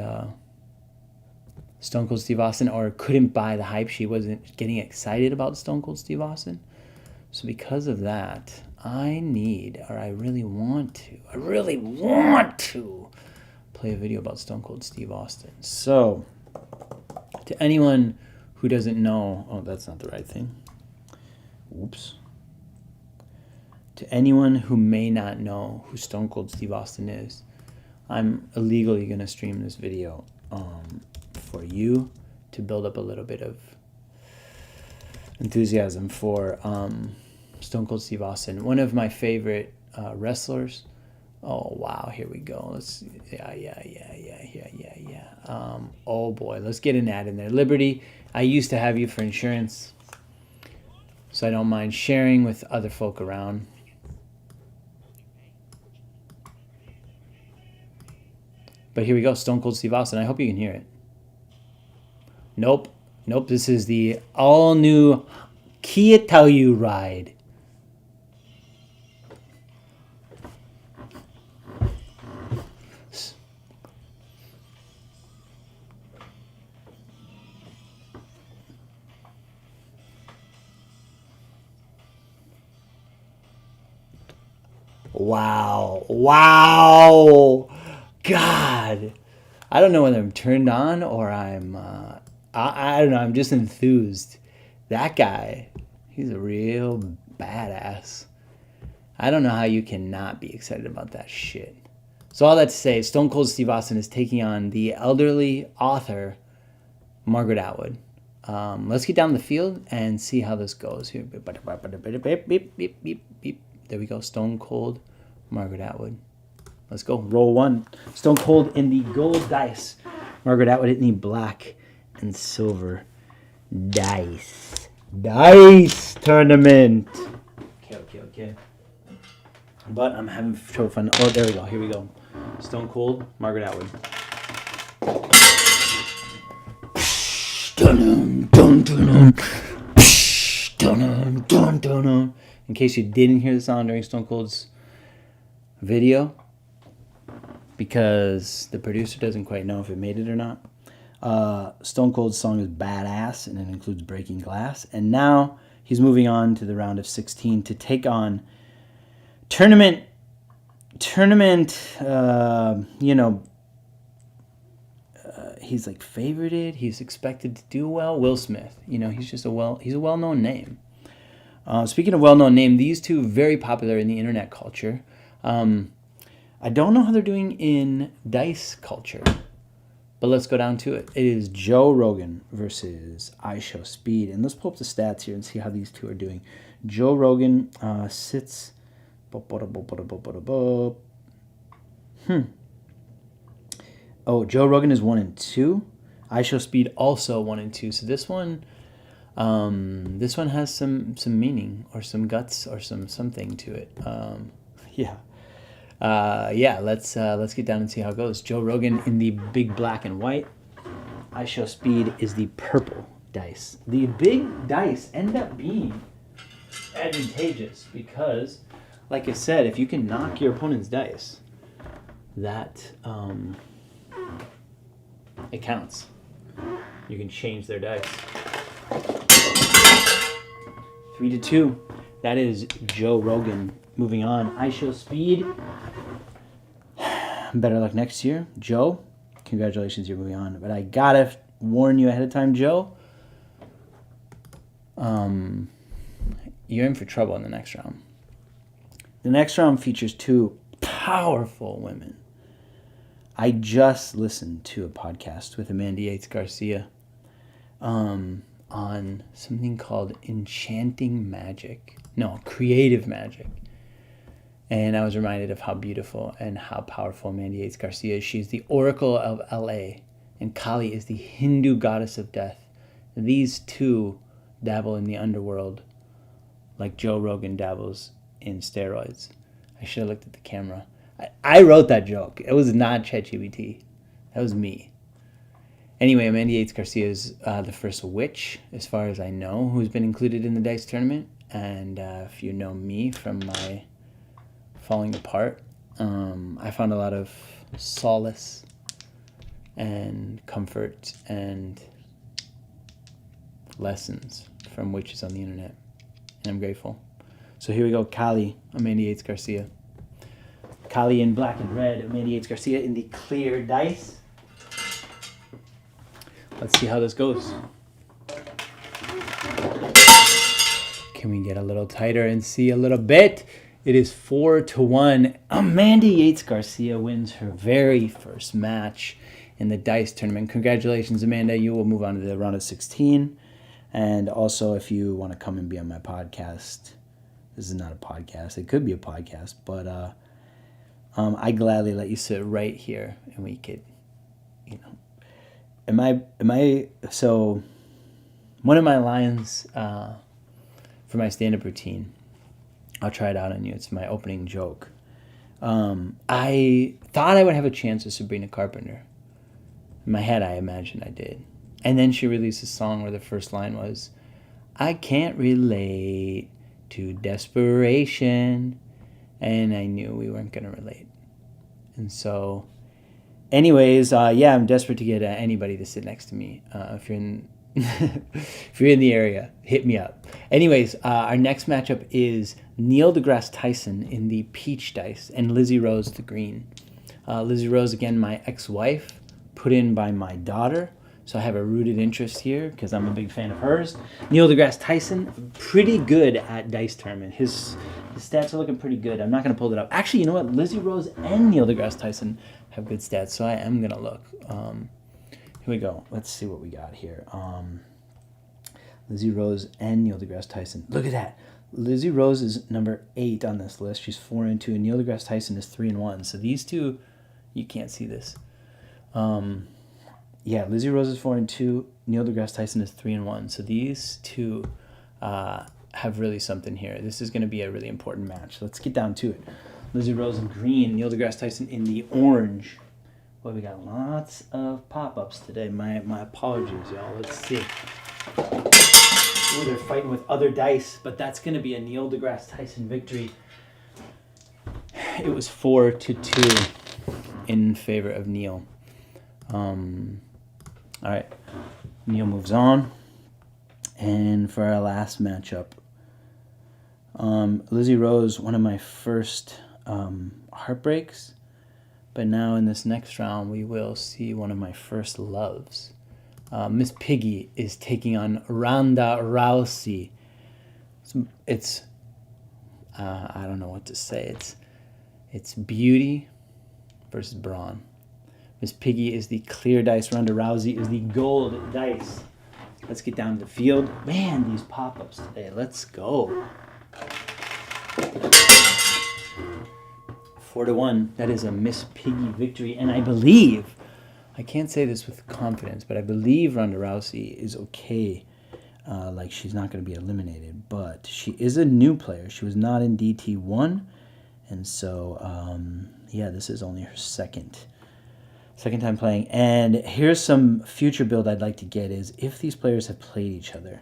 Stone Cold Steve Austin, or couldn't buy the hype. She wasn't getting excited about Stone Cold Steve Austin. So because of that, I really want to play a video about Stone Cold Steve Austin. So, to anyone who doesn't know, oh, that's not the right thing. Oops. To anyone who may not know who Stone Cold Steve Austin is, I'm illegally going to stream this video for you to build up a little bit of enthusiasm for Stone Cold Steve Austin, one of my favorite wrestlers. Oh, wow, here we go. Let's see. Yeah. Oh, boy, let's get an ad in there. Liberty, I used to have you for insurance, so I don't mind sharing with other folk around. But here we go, Stone Cold Steve Austin. I hope you can hear it. Nope. This is the all-new Kia Telluride. Wow. Wow. God. I don't know whether I'm turned on or I don't know. I'm just enthused. That guy, he's a real badass. I don't know how you cannot be excited about that shit. So all that to say, Stone Cold Steve Austin is taking on the elderly author, Margaret Atwood. Let's get down the field and see how this goes here. There we go. Stone Cold, Margaret Atwood. Let's go. Roll one. Stone Cold in the gold dice. Margaret Atwood in the black and silver dice. Dice tournament. Okay. But I'm having trouble finding. Oh, there we go. Here we go. Stone Cold, Margaret Atwood. In case you didn't hear the sound during Stone Cold's video, because the producer doesn't quite know if it made it or not, Stone Cold's song is badass, and it includes Breaking Glass. And now he's moving on to the round of 16 to take on tournament, he's like favorited. He's expected to do well. Will Smith, he's just he's a well-known name. Speaking of well-known name, these two very popular in the internet culture. I don't know how they're doing in dice culture, but let's go down to it. It is Joe Rogan versus IShowSpeed, and let's pull up the stats here and see how these two are doing. Joe Rogan sits. Oh, Joe Rogan is 1-2. IShowSpeed also 1-2. So this one has some meaning or some guts or something to it. Let's get down and see how it goes. Joe Rogan in the big black and white. IShowSpeed is the purple dice. The big dice end up being advantageous because, like I said, if you can knock your opponent's dice, that it counts. You can change their dice. 3-2. That is Joe Rogan. Moving on. IShowSpeed. Better luck next year. Joe, congratulations, you're moving on. But I gotta warn you ahead of time, Joe. You're in for trouble in the next round. The next round features two powerful women. I just listened to a podcast with Amanda Yates Garcia on something called Creative Magic. And I was reminded of how beautiful and how powerful Amanda Yates Garcia is. She's the Oracle of LA, and Kali is the Hindu goddess of death. These two dabble in the underworld like Joe Rogan dabbles in steroids. I should have looked at the camera. I wrote that joke. It was not ChatGPT. That was me. Anyway, Amanda Yates Garcia is the first witch, as far as I know, who's been included in the dice tournament. And if you know me from my falling apart, I found a lot of solace and comfort and lessons from witches on the internet. And I'm grateful. So here we go. Kali, Amanda Yates Garcia. Kali in black and red, Amanda Yates Garcia in the clear dice. Let's see how this goes. Can we get a little tighter and see a little bit? It is 4-1. Amanda Yates Garcia wins her very first match in the dice tournament. Congratulations, Amanda. You will move on to the round of 16. And also, if you want to come and be on my podcast, this is not a podcast. It could be a podcast, but I gladly let you sit right here, and we could, So, one of my lines for my stand-up routine, I'll try it out on you. It's my opening joke. I thought I would have a chance with Sabrina Carpenter. In my head, I imagined I did. And then she released a song where the first line was, "I can't relate to desperation." And I knew we weren't going to relate. And so, anyways, I'm desperate to get anybody to sit next to me. If you're in If you're in the area, hit me up. Anyways, our next matchup is Neil deGrasse Tyson in the peach dice and Lizzie Rose the green. Lizzie Rose, again, my ex-wife, put in by my daughter. So I have a rooted interest here because I'm a big fan of hers. Neil deGrasse Tyson, pretty good at dice tournament. His stats are looking pretty good. I'm not going to pull it up. Actually, you know what? Lizzie Rose and Neil deGrasse Tyson have good stats, so I am going to look. Here we go. Let's see what we got here. Lizzie Rose and Neil deGrasse Tyson. Look at that. Lizzie Rose is number 8 on this list. She's 4-2, and Neil deGrasse Tyson is 3-1. So these two, you can't see this. Yeah, Lizzie Rose is 4-2. Neil deGrasse Tyson is 3-1. So these two have really something here. This is going to be a really important match. Let's get down to it. Lizzie Rose in green, Neil deGrasse Tyson in the orange. Boy, we got lots of pop-ups today. My apologies, y'all. Let's see. Ooh, they're fighting with other dice, but that's going to be a Neil deGrasse Tyson victory. It was 4-2 in favor of Neil. All right, Neil moves on. And for our last matchup, Lizzie Rose, one of my first heartbreaks. But now in this next round, we will see one of my first loves. Miss Piggy is taking on Ronda Rousey. It's I don't know what to say. It's beauty versus brawn. Miss Piggy is the clear dice. Ronda Rousey is the gold dice. Let's get down to the field. Man, these pop-ups today. Let's go. 4-1. That is a Miss Piggy victory. And I believe, I can't say this with confidence, but I believe Ronda Rousey is okay. Like, she's not going to be eliminated. But she is a new player. She was not in DT1. And so, yeah, this is only her second time playing. And here's some future build I'd like to get is if these players have played each other.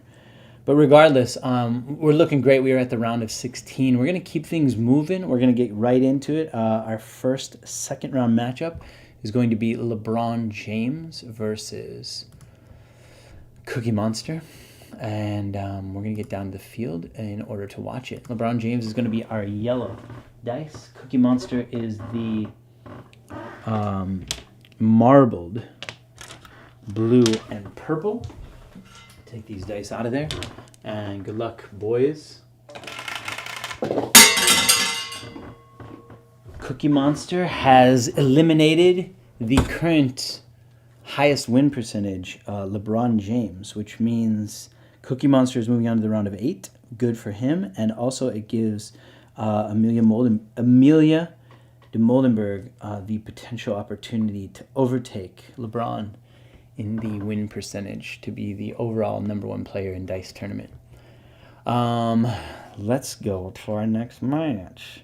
But regardless, we're looking great. We are at the round of 16. We're going to keep things moving. We're going to get right into it. Our first second round matchup is going to be LeBron James versus Cookie Monster. And we're going to get down to the field in order to watch it. LeBron James is going to be our yellow dice. Cookie Monster is the marbled blue and purple. Take these dice out of there. And good luck, boys. Cookie Monster has eliminated the current highest win percentage, LeBron James, which means Cookie Monster is moving on to the round of 8. Good for him. And also it gives Amelia de Moldenberg the potential opportunity to overtake LeBron in the win percentage to be the overall #1 player in Dice Tournament. Let's go for our next match.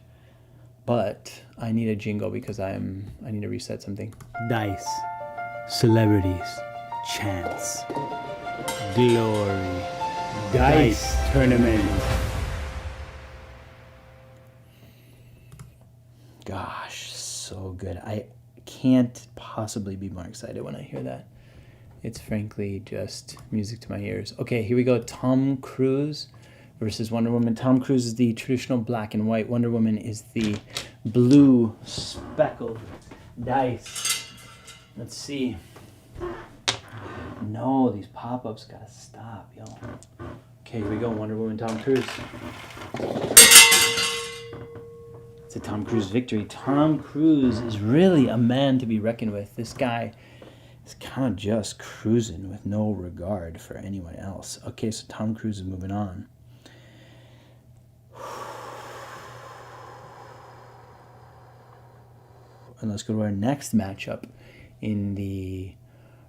But I need a jingle because I need to reset something. Dice, celebrities, chance, glory, Dice Tournament. Gosh, so good. I can't possibly be more excited when I hear that. It's frankly just music to my ears. Okay, here we go. Tom Cruise versus Wonder Woman. Tom Cruise is the traditional black and white. Wonder Woman is the blue speckled dice. Let's see. No, these pop-ups gotta stop, yo. Okay, here we go. Wonder Woman, Tom Cruise. It's a Tom Cruise victory. Tom Cruise is really a man to be reckoned with. This guy is kind of just cruising with no regard for anyone else. Okay, so Tom Cruise is moving on. And let's go to our next matchup in the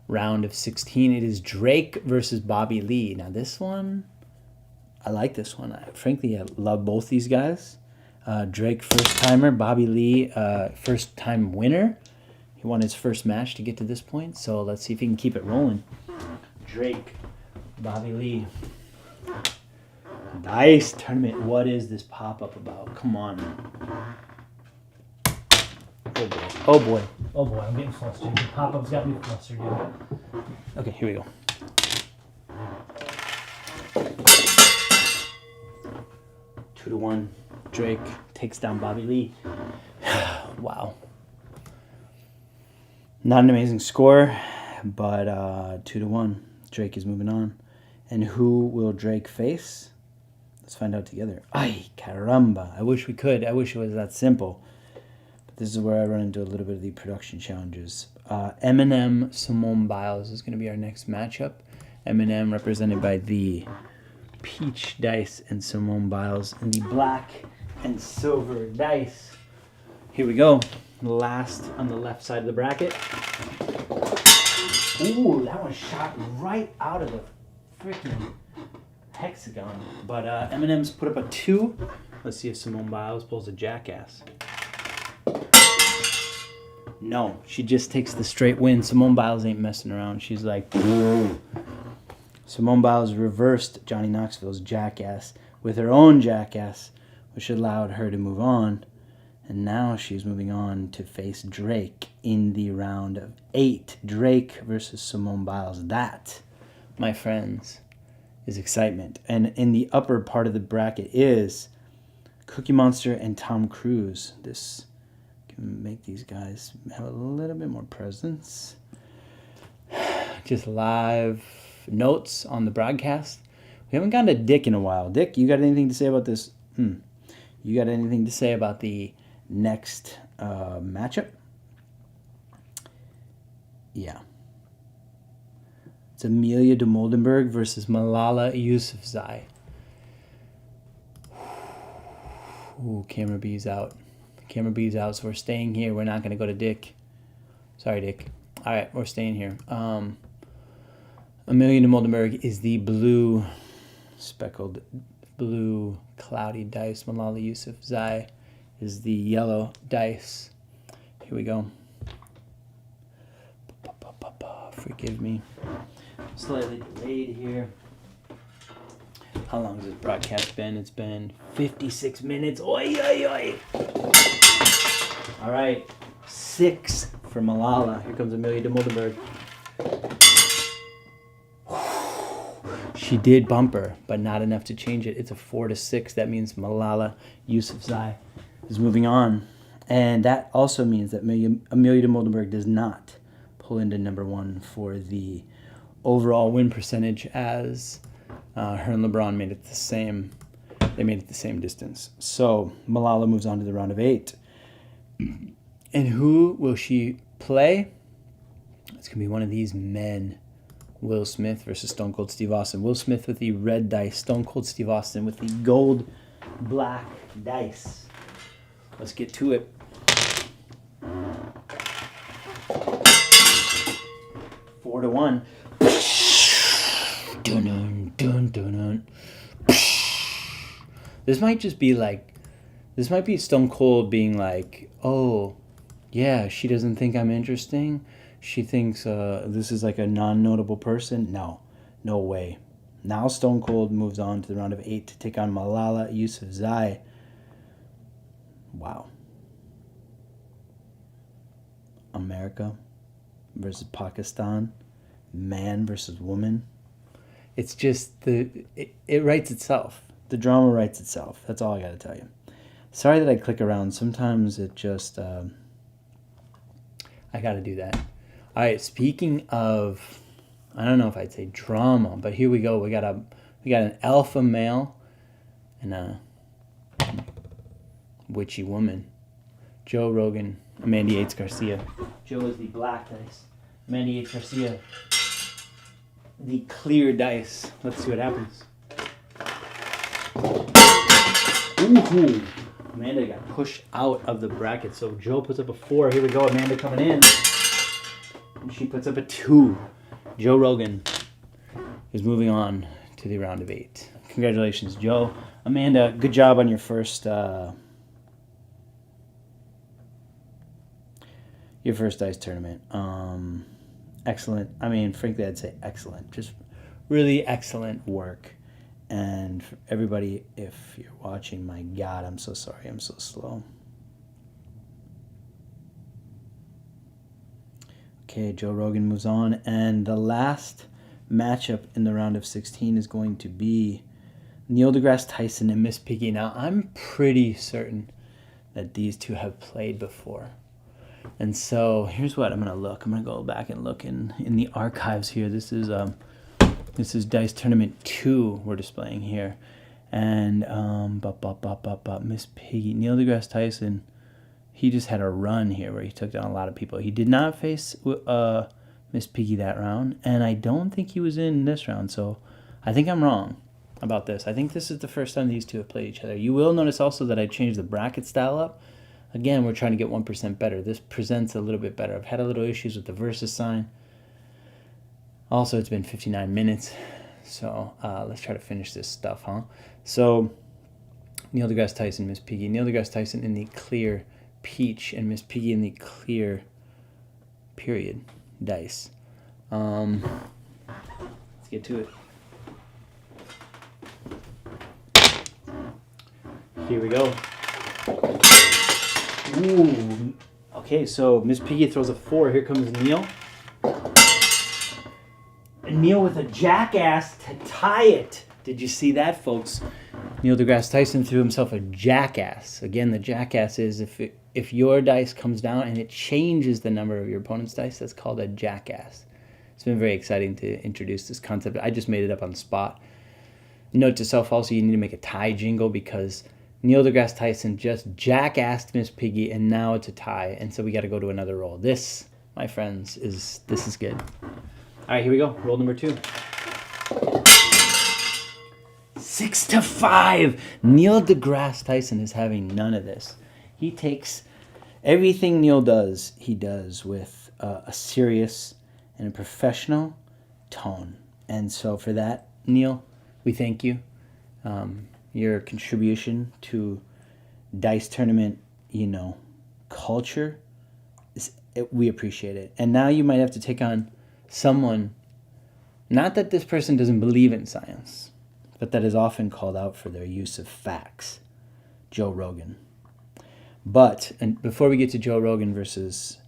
round of 16. It is Drake versus Bobby Lee. Now this one, I like this one. Frankly, I love both these guys. Drake, first-timer. Bobby Lee, first-time winner. He won his first match to get to this point, so let's see if he can keep it rolling. Drake, Bobby Lee. Dice Tournament. What is this pop-up about? Come on. Oh, boy. Oh, boy. Oh, boy. I'm getting flustered. The pop-up's got me flustered, dude. Okay, here we go. 2-1. Drake takes down Bobby Lee. Wow. Not an amazing score, but 2-1. Drake is moving on. And who will Drake face? Let's find out together. Ay, caramba. I wish we could. I wish it was that simple. But this is where I run into a little bit of the production challenges. Eminem, Simone Biles is going to be our next matchup. Eminem represented by the peach dice and Simone Biles in the black and silver dice. Here we go. Last on the left side of the bracket. Ooh, that one shot right out of the freaking hexagon. But Eminem's put up a 2. Let's see if Simone Biles pulls a jackass. No, she just takes the straight win. Simone Biles ain't messing around. She's like, Simone Biles reversed Johnny Knoxville's jackass with her own jackass, which allowed her to move on. And now she's moving on to face Drake in the round of 8. Drake versus Simone Biles. That, my friends, is excitement. And in the upper part of the bracket is Cookie Monster and Tom Cruise. This can make these guys have a little bit more presence. Just live notes on the broadcast. We haven't gotten to Dick in a while. Dick, you got anything to say about this? You got anything to say about the next matchup? Yeah. It's Amelia de Moldenberg versus Malala Yousafzai. Ooh, camera B's out. Camera B's out, so we're staying here. We're not going to go to Dick. Sorry, Dick. All right, we're staying here. Amelia de Moldenberg is the blue, speckled, blue, cloudy dice. Malala Yousafzai is the yellow dice. Here we go. Forgive me. Slightly delayed here. How long has this broadcast been? It's been 56 minutes. Oi, oi, oi. All right. 6 for Malala. Here comes Amelia de Moldenberg. She did bump her, but not enough to change it. It's a 4-6. That means Malala Yousafzai is moving on. And that also means that Amelia de Moldenberg does not pull into number 1 for the overall win percentage, as her and LeBron made it the same. They made it the same distance. So Malala moves on to the round of 8. And who will she play? It's going to be one of these men. Will Smith versus Stone Cold Steve Austin. Will Smith with the red dice. Stone Cold Steve Austin with the gold black dice. Let's get to it. Four to 1. Dun, dun, dun, dun. This might just be like, this might be Stone Cold being like, oh, yeah, she doesn't think I'm interesting. She thinks this is like a non-notable person. No way. Now Stone Cold moves on to the round of 8 to take on Malala Yousafzai. Wow. America versus Pakistan. Man versus woman. It's just, it writes itself. The drama writes itself. That's all I got to tell you. Sorry that I click around. Sometimes it just, I got to do that. All right, speaking of, I don't know if I'd say drama, but here we go. We got an alpha male and a witchy woman. Joe Rogan, Amanda Yates Garcia. Joe is the black dice. Amanda Yates Garcia, the clear dice. Let's see what happens. Ooh, Amanda got pushed out of the bracket. So Joe puts up a 4. Here we go. Amanda coming in. And she puts up a 2. Joe Rogan is moving on to the round of 8. Congratulations, Joe. Amanda, good job on your first dice tournament. Excellent. I mean, frankly, I'd say excellent. Just really excellent work. And for everybody, if you're watching, my God, I'm so sorry. I'm so slow. Okay, Joe Rogan moves on. And the last matchup in the round of 16 is going to be Neil deGrasse Tyson and Miss Piggy. Now, I'm pretty certain that these two have played before. And so here's what I'm going to look. I'm going to go back and look in the archives here. This is Dice Tournament 2 we're displaying here. And Miss Piggy, Neil deGrasse Tyson, he just had a run here where he took down a lot of people. He did not face Miss Piggy that round, and I don't think he was in this round, so I think I'm wrong about this. I think this is the first time these two have played each other. You will notice also that I changed the bracket style up. Again, we're trying to get 1% better. This presents a little bit better. I've had a little issues with the versus sign. Also, it's been 59 minutes, so let's try to finish this stuff, huh? So, Neil deGrasse Tyson, Miss Piggy. Neil deGrasse Tyson in the clear peach, and Miss Piggy in the clear period dice. Let's get to it. Here we go. Ooh. Okay, so Miss Piggy throws a 4. Here comes Neil. And Neil with a jackass to tie it. Did you see that, folks? Neil deGrasse Tyson threw himself a jackass. Again, the jackass is if your dice comes down and it changes the number of your opponent's dice, that's called a jackass. It's been very exciting to introduce this concept. I just made it up on the spot. Note to self also, you need to make a tie jingle because Neil deGrasse Tyson just jackassed Miss Piggy, and now it's a tie, and so we got to go to another roll. This, my friends, is good. All right, here we go. Roll number 2. 6-5. Neil deGrasse Tyson is having none of this. He takes everything Neil does, he does with a serious and a professional tone. And so for that, Neil, we thank you. Your contribution to Dice Tournament, culture, we appreciate it. And now you might have to take on someone, not that this person doesn't believe in science, but that is often called out for their use of facts. Joe Rogan. And before we get to Joe Rogan versus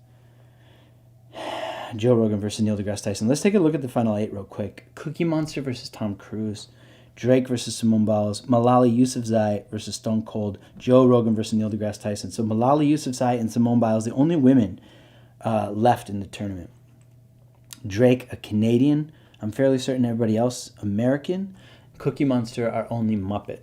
Neil deGrasse Tyson, let's take a look at the final 8 real quick. Cookie Monster versus Tom Cruise. Drake versus Simone Biles. Malala Yousafzai versus Stone Cold. Joe Rogan versus Neil deGrasse Tyson. So Malala Yousafzai and Simone Biles, the only women left in the tournament. Drake, a Canadian. I'm fairly certain everybody else American. Cookie Monster, our only Muppet.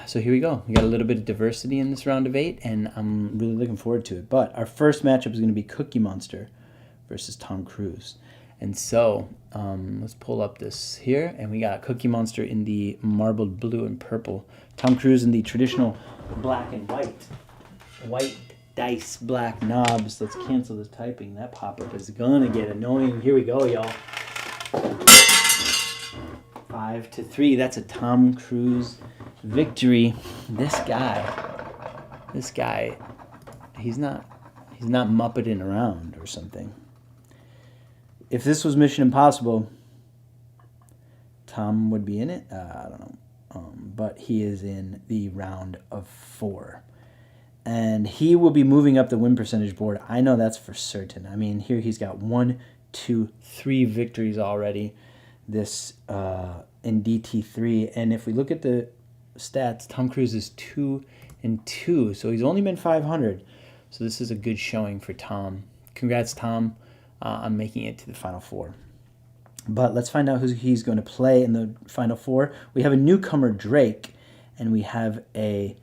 So here we go. We got a little bit of diversity in this round of 8, and I'm really looking forward to it. But our first matchup is going to be Cookie Monster versus Tom Cruise. And so let's pull up this here, and we got Cookie Monster in the marbled blue and purple. Tom Cruise in the traditional black and white. White dice, black knobs. Let's cancel this typing. That pop-up is gonna get annoying. Here we go, y'all. 5-3. That's a Tom Cruise victory. This guy, he's not muppeting around or something. If this was Mission Impossible, Tom would be in it. I don't know. But he is in the round of 4. And he will be moving up the win percentage board. I know that's for certain. I mean, here he's got 1, 2, 3 victories already. This in DT3. And if we look at the stats, Tom Cruise is 2-2. So he's only been 500. So this is a good showing for Tom. Congrats, Tom, on making it to the Final 4. But let's find out who he's going to play in the Final 4. We have a newcomer, Drake, and we have a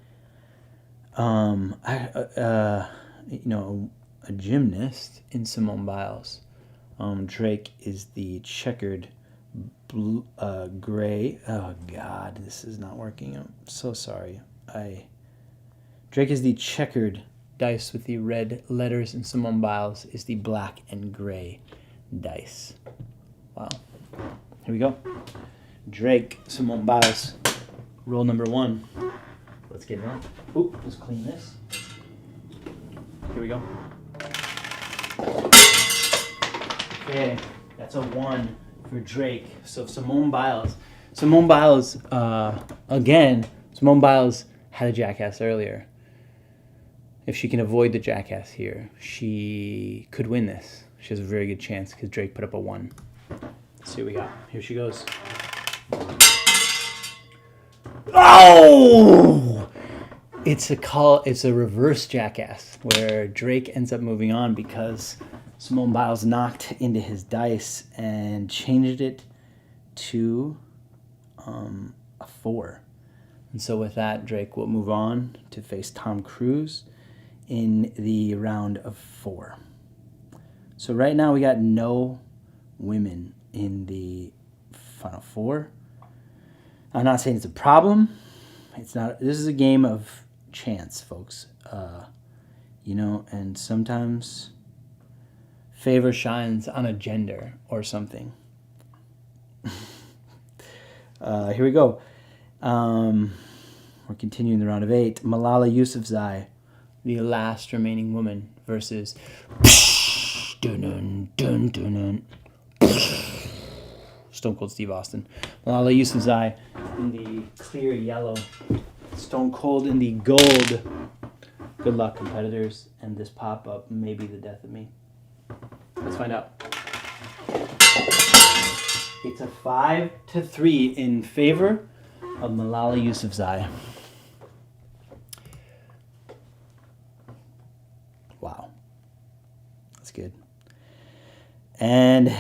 gymnast in Simone Biles. Drake is the checkered blue, gray. Oh God, this is not working. I'm so sorry. Drake is the checkered dice with the red letters, and Simone Biles is the black and gray dice. Wow. Here we go. Drake, Simone Biles. Roll number 1. Let's get it on. Ooh, let's clean this. Here we go. Okay, that's a 1 for Drake. So Simone Biles. Simone Biles had a jackass earlier. If she can avoid the jackass here, she could win this. She has a very good chance because Drake put up a 1. Let's see what we got. Here she goes. Oh! It's a reverse jackass where Drake ends up moving on because Simone Biles knocked into his dice and changed it to a 4. And so with that, Drake will move on to face Tom Cruise in the round of 4. So right now we got no women in the final 4. I'm not saying it's a problem. It's not. This is a game of chance, folks. And sometimes favor shines on a gender or something. Here we go. We're continuing the round of 8. Malala Yousafzai, the last remaining woman, versus Stone Cold Steve Austin. Malala Yousafzai in the clear yellow, Stone Cold in the gold. Good luck, competitors, and this pop-up may be the death of me. Let's find out. It's a 5-3 in favor of Malala Yousafzai. Wow. That's good. And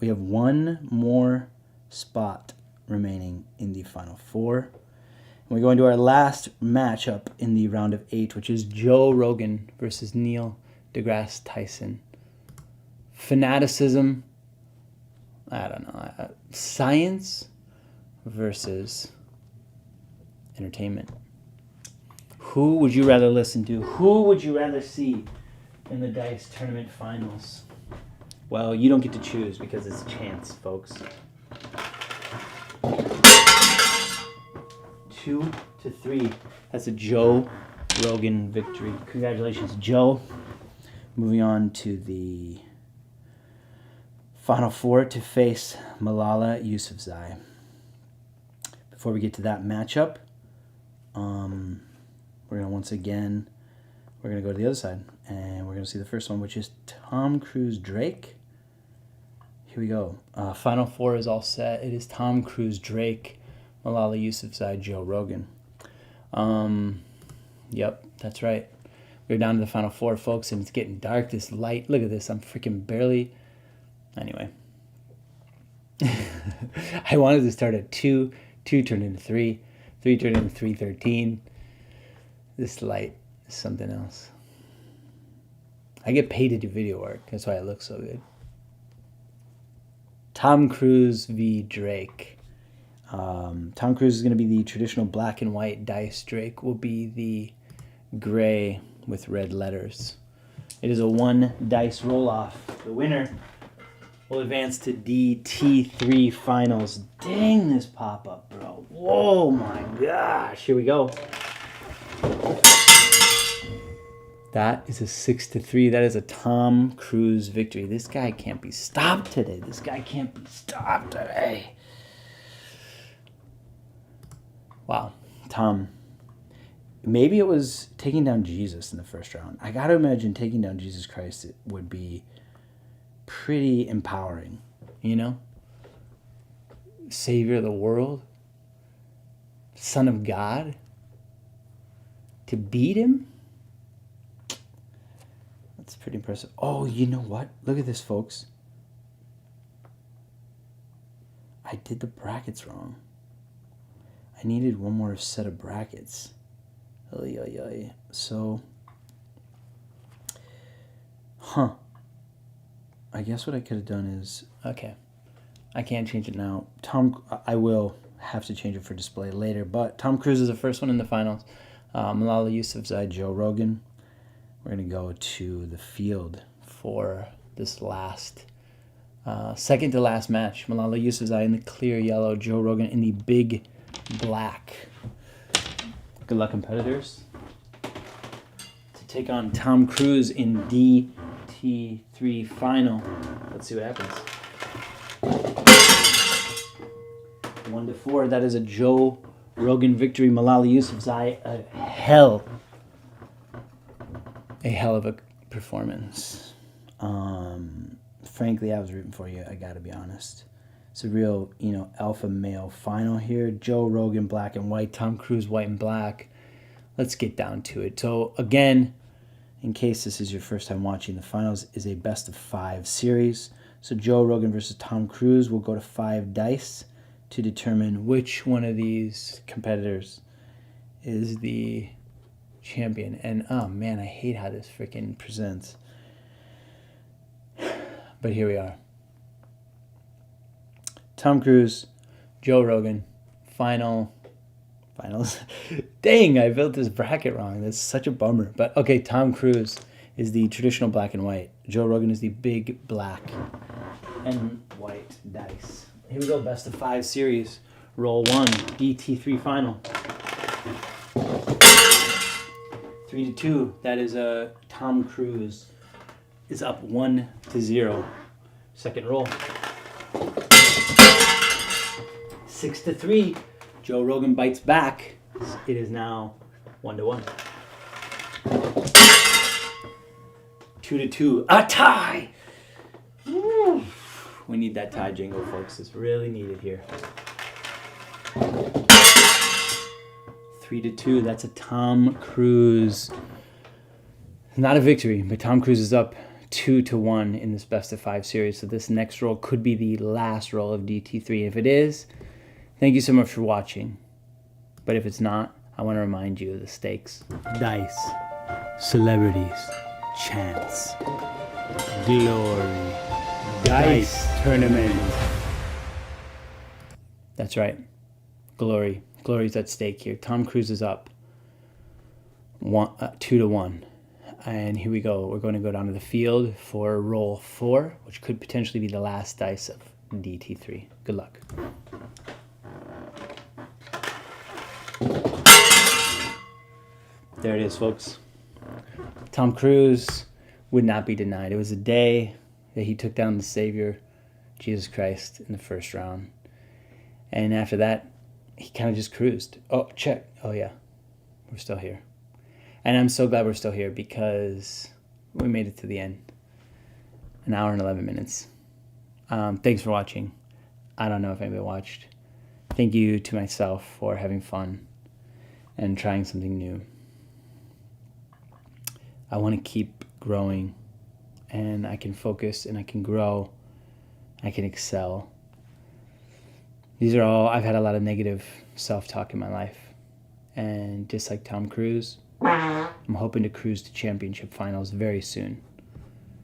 we have one more spot remaining in the final 4. And we go into our last matchup in the round of 8, which is Joe Rogan versus Neil deGrasse Tyson. Fanaticism, I don't know, science versus entertainment. Who would you rather listen to? Who would you rather see in the Dice Tournament Finals? Well, you don't get to choose because it's chance, folks. 2-3. That's a Joe Rogan victory. Congratulations, Joe. Moving on to the final 4 to face Malala Yousafzai. Before we get to that matchup, we're going to once again, we're going to go to the other side, and we're going to see the first one, which is Tom Cruise Drake. Here we go. Final 4 is all set. It is Tom Cruise Drake, Malala Yousafzai, Joe Rogan. Yep, that's right. We're down to the final 4, folks, and it's getting dark. This light, look at this. I'm freaking barely... Anyway. I wanted to start at 2. 2 turned into 3. 3 turned into 3:13. This light is something else. I get paid to do video work. That's why it looks so good. Tom Cruise v. Drake. Tom Cruise is going to be the traditional black and white dice. Drake will be the gray with red letters. It is a 1 dice roll-off. The winner will advance to DT3 finals. Dang, this pop-up, bro. Whoa, my gosh. Here we go. That is a 6-3. That is a Tom Cruise victory. This guy can't be stopped today. This guy can't be stopped today. Wow. Tom. Maybe it was taking down Jesus in the first round. I got to imagine taking down Jesus Christ would be pretty empowering, you know? Savior of the world. Son of God. To beat him? That's pretty impressive. Oh, you know what? Look at this, folks. I did the brackets wrong. I needed one more set of brackets. So, I guess what I could have done is, okay, I can't change it now. I will have to change it for display later, but Tom Cruise is the first one in the finals. Malala Yousafzai, Joe Rogan. We're going to go to the field for this last, second to last match. Malala Yousafzai in the clear yellow, Joe Rogan in the big black. Good luck, competitors. To take on Tom Cruise in DT3 final. Let's see what happens. 1-4. That is a Joe Rogan victory. Malala Yousafzai, a hell of a performance. frankly, I was rooting for you. I got to be honest. It's a real, alpha male final here. Joe Rogan, black and white. Tom Cruise, white and black. Let's get down to it. So again, in case this is your first time watching, the finals is a best of 5 series. So Joe Rogan versus Tom Cruise will go to 5 dice to determine which one of these competitors is the champion. And oh man, I hate how this freaking presents. But here we are. Tom Cruise, Joe Rogan, finals. Dang, I built this bracket wrong. That's such a bummer. But okay, Tom Cruise is the traditional black and white. Joe Rogan is the big black and white dice. Here we go, best of 5 series. Roll 1, DT3 final. 3-2. That is Tom Cruise is up 1-0. Second roll. 6-3. Joe Rogan bites back. It is now 1-1. 2-2. A tie! Woo. We need that tie jingle, folks. It's really needed here. 3-2. That's a Tom Cruise. Not a victory, but Tom Cruise is up 2-1 in this best of 5 series. So this next roll could be the last roll of DT3. If it is, thank you so much for watching. But if it's not, I want to remind you of the stakes. Dice, celebrities, chance, glory, dice tournament. That's right. Glory. Glory's at stake here. Tom Cruise is up 2-1. And here we go. We're going to go down to the field for roll 4, which could potentially be the last dice of DT3. Good luck. There it is, folks. Tom Cruise would not be denied. It was a day that he took down the Savior, Jesus Christ, in the first round. And after that, he kind of just cruised. Oh, check. Oh, yeah. We're still here. And I'm so glad we're still here because we made it to the end. An hour and 11 minutes. Thanks for watching. I don't know if anybody watched. Thank you to myself for having fun and trying something new. I want to keep growing, and I can focus and I can grow. I can excel. These are all, I've had a lot of negative self-talk in my life. And just like Tom Cruise, I'm hoping to cruise to championship finals very soon.